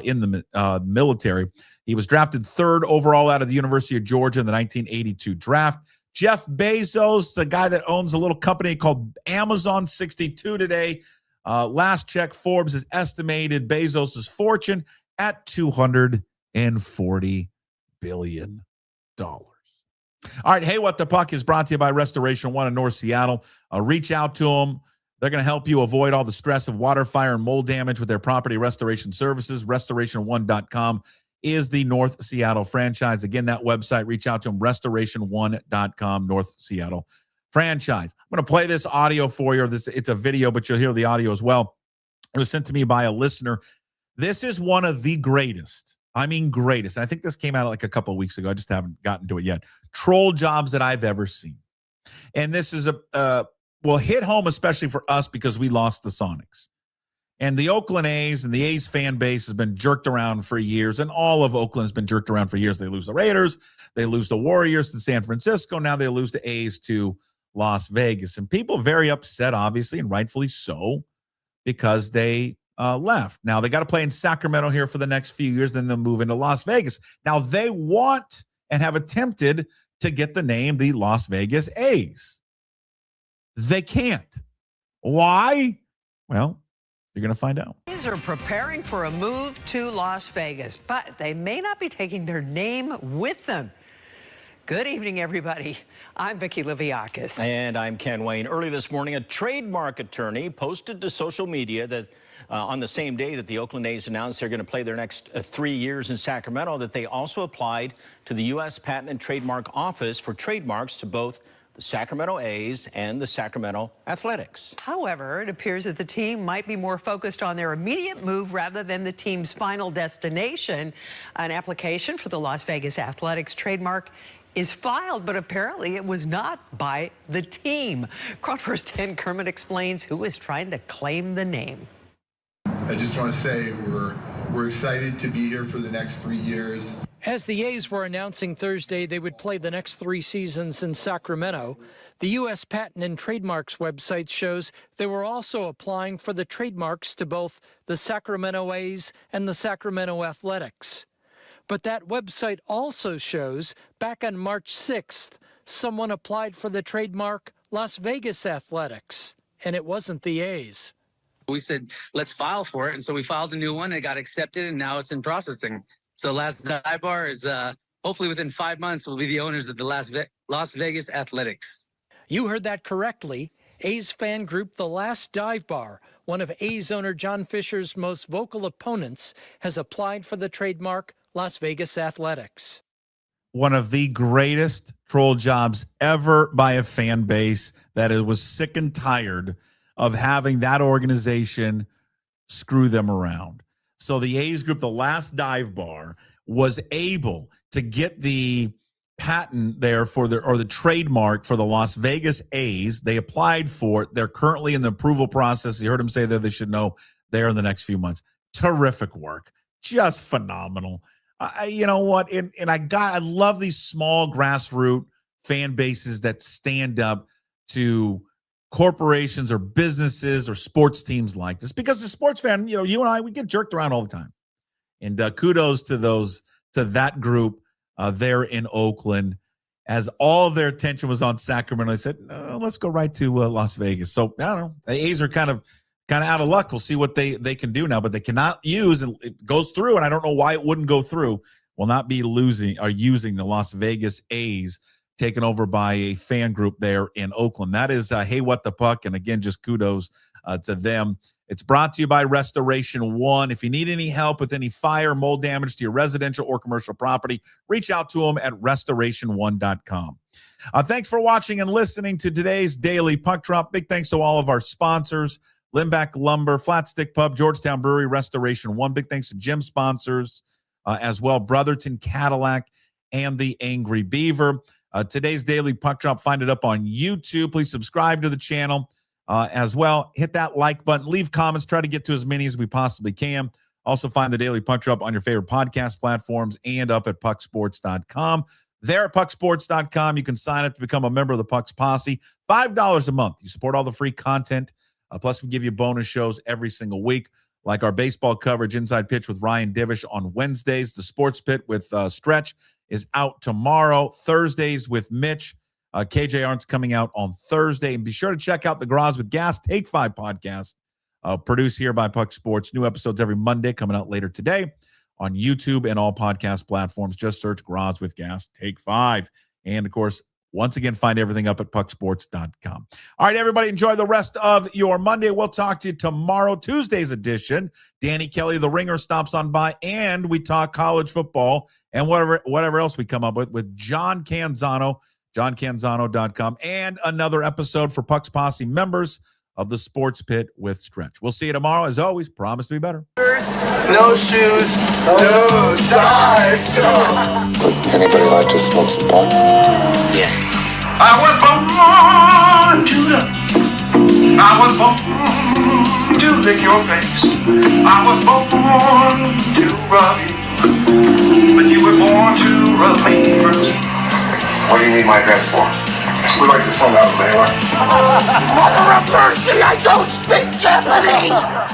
in the military. He was drafted 3rd overall out of the University of Georgia in the 1982 draft. Jeff Bezos, the guy that owns a little company called Amazon, 62 today. Last check, Forbes has estimated Bezos' fortune at $240 billion. All right, Hey, What the Puck is brought to you by Restoration One in North Seattle. Reach out to them. They're going to help you avoid all the stress of water, fire, and mold damage with their property restoration services. Restoration1.com is the North Seattle franchise. Again, that website, reach out to them, restoration1.com, North Seattle franchise. I'm going to play this audio for you. It's a video, but you'll hear the audio as well. It was sent to me by a listener. This is one of the greatest. I mean, greatest. I think this came out like a couple of weeks ago. I just haven't gotten to it yet. Troll jobs that I've ever seen. And this is will hit home, especially for us, because we lost the Sonics. And the Oakland A's and the A's fan base has been jerked around for years, and all of Oakland has been jerked around for years. They lose the Raiders, they lose the Warriors to San Francisco, now they lose the A's to Las Vegas. And people are very upset, obviously, and rightfully so, because they left. Now, they got to play in Sacramento here for the next few years, then they'll move into Las Vegas. Now, they want and have attempted to get the name the Las Vegas A's. They can't. Why? Well, you're going to find out. A's are preparing for a move to Las Vegas, but they may not be taking their name with them. Good evening, everybody. I'm Vicki Liviakis. And I'm Ken Wayne. Early this morning, a trademark attorney posted to social media that on the same day that the Oakland A's announced they're going to play their next 3 years in Sacramento, that they also applied to the U.S. Patent and Trademark Office for trademarks to both the Sacramento A's and the Sacramento Athletics. However, it appears that the team might be more focused on their immediate move rather than the team's final destination. An application for the Las Vegas Athletics trademark is filed, but apparently it was not by the team. Crawford's Dan Kermit explains who is trying to claim the name. I just want to say we're excited to be here for the next 3 years. As the A's were announcing Thursday they would play the next 3 seasons in Sacramento, the U.S. Patent and Trademarks website shows they were also applying for the trademarks to both the Sacramento A's and the Sacramento Athletics. But that website also shows back on March 6th, someone applied for the trademark Las Vegas Athletics, and it wasn't the A's. We said, let's file for it. And so we filed a new one. It got accepted, and now it's in processing. So last dive bar is hopefully within 5 months, we'll be the owners of the Las Vegas Athletics. You heard that correctly. A's fan group The Last Dive Bar, one of A's owner John Fisher's most vocal opponents, has applied for the trademark Las Vegas Athletics. One of the greatest troll jobs ever by a fan base that it was sick and tired of having that organization screw them around. So the A's group, the last dive bar, was able to get the patent there for the trademark for the Las Vegas A's. They applied for it. They're currently in the approval process. You heard him say that they should know there in the next few months. Terrific work. Just phenomenal. You know what? I love these small grassroots fan bases that stand up to corporations or businesses or sports teams like this, because the sports fan, you and I, we get jerked around all the time. And kudos to that group there in Oakland, as all of their attention was on Sacramento. They said, no, let's go right to Las Vegas. So I don't know. The A's are kind of out of luck. We'll see what they can do now, but they cannot use, and it goes through, and I don't know why it wouldn't go through, will not be using the Las Vegas A's, taken over by a fan group there in Oakland. That is Hey What the Puck, and again, just kudos to them. It's brought to you by Restoration One. If you need any help with any fire, mold damage to your residential or commercial property, reach out to them at restoration1.com. Thanks for watching and listening to today's Daily Puck Drop. Big thanks to all of our sponsors: Limback Lumber, Flat Stick Pub, Georgetown Brewery, Restoration One. Big thanks to gym sponsors as well: Brotherton Cadillac and the Angry Beaver. Today's Daily Puck Drop, find it up on YouTube. Please subscribe to the channel as well. Hit that like button. Leave comments. Try to get to as many as we possibly can. Also find the Daily Puck Drop on your favorite podcast platforms and up at pucksports.com. There at pucksports.com, you can sign up to become a member of the Pucks Posse. $5 a month. You support all the free content. Plus, we give you bonus shows every single week, like our baseball coverage, Inside Pitch with Ryan Divish on Wednesdays. The Sports Pit with Stretch is out tomorrow. Thursdays with Mitch. KJ Arndt's coming out on Thursday. And be sure to check out the Garage with Gas Take 5 podcast, produced here by Puck Sports. New episodes every Monday, coming out later today on YouTube and all podcast platforms. Just search Garage with Gas Take 5. And, of course, once again, find everything up at pucksports.com. All right, everybody, enjoy the rest of your Monday. We'll talk to you tomorrow, Tuesday's edition. Danny Kelly, the Ringer, stops on by, and we talk college football and whatever else we come up with John Canzano, johncanzano.com, and another episode for Pucks Posse members of the Sports Pit with Stretch. We'll see you tomorrow. As always, promise to be better. No shoes, no ties. Would anybody like to smoke some pot? Yeah. I was born to love. I was born to lick your face. I was born to rub you, but you were born to rub me first. What do you need my address for? We'd like to send out a mailer. Mother of mercy, I don't speak Japanese!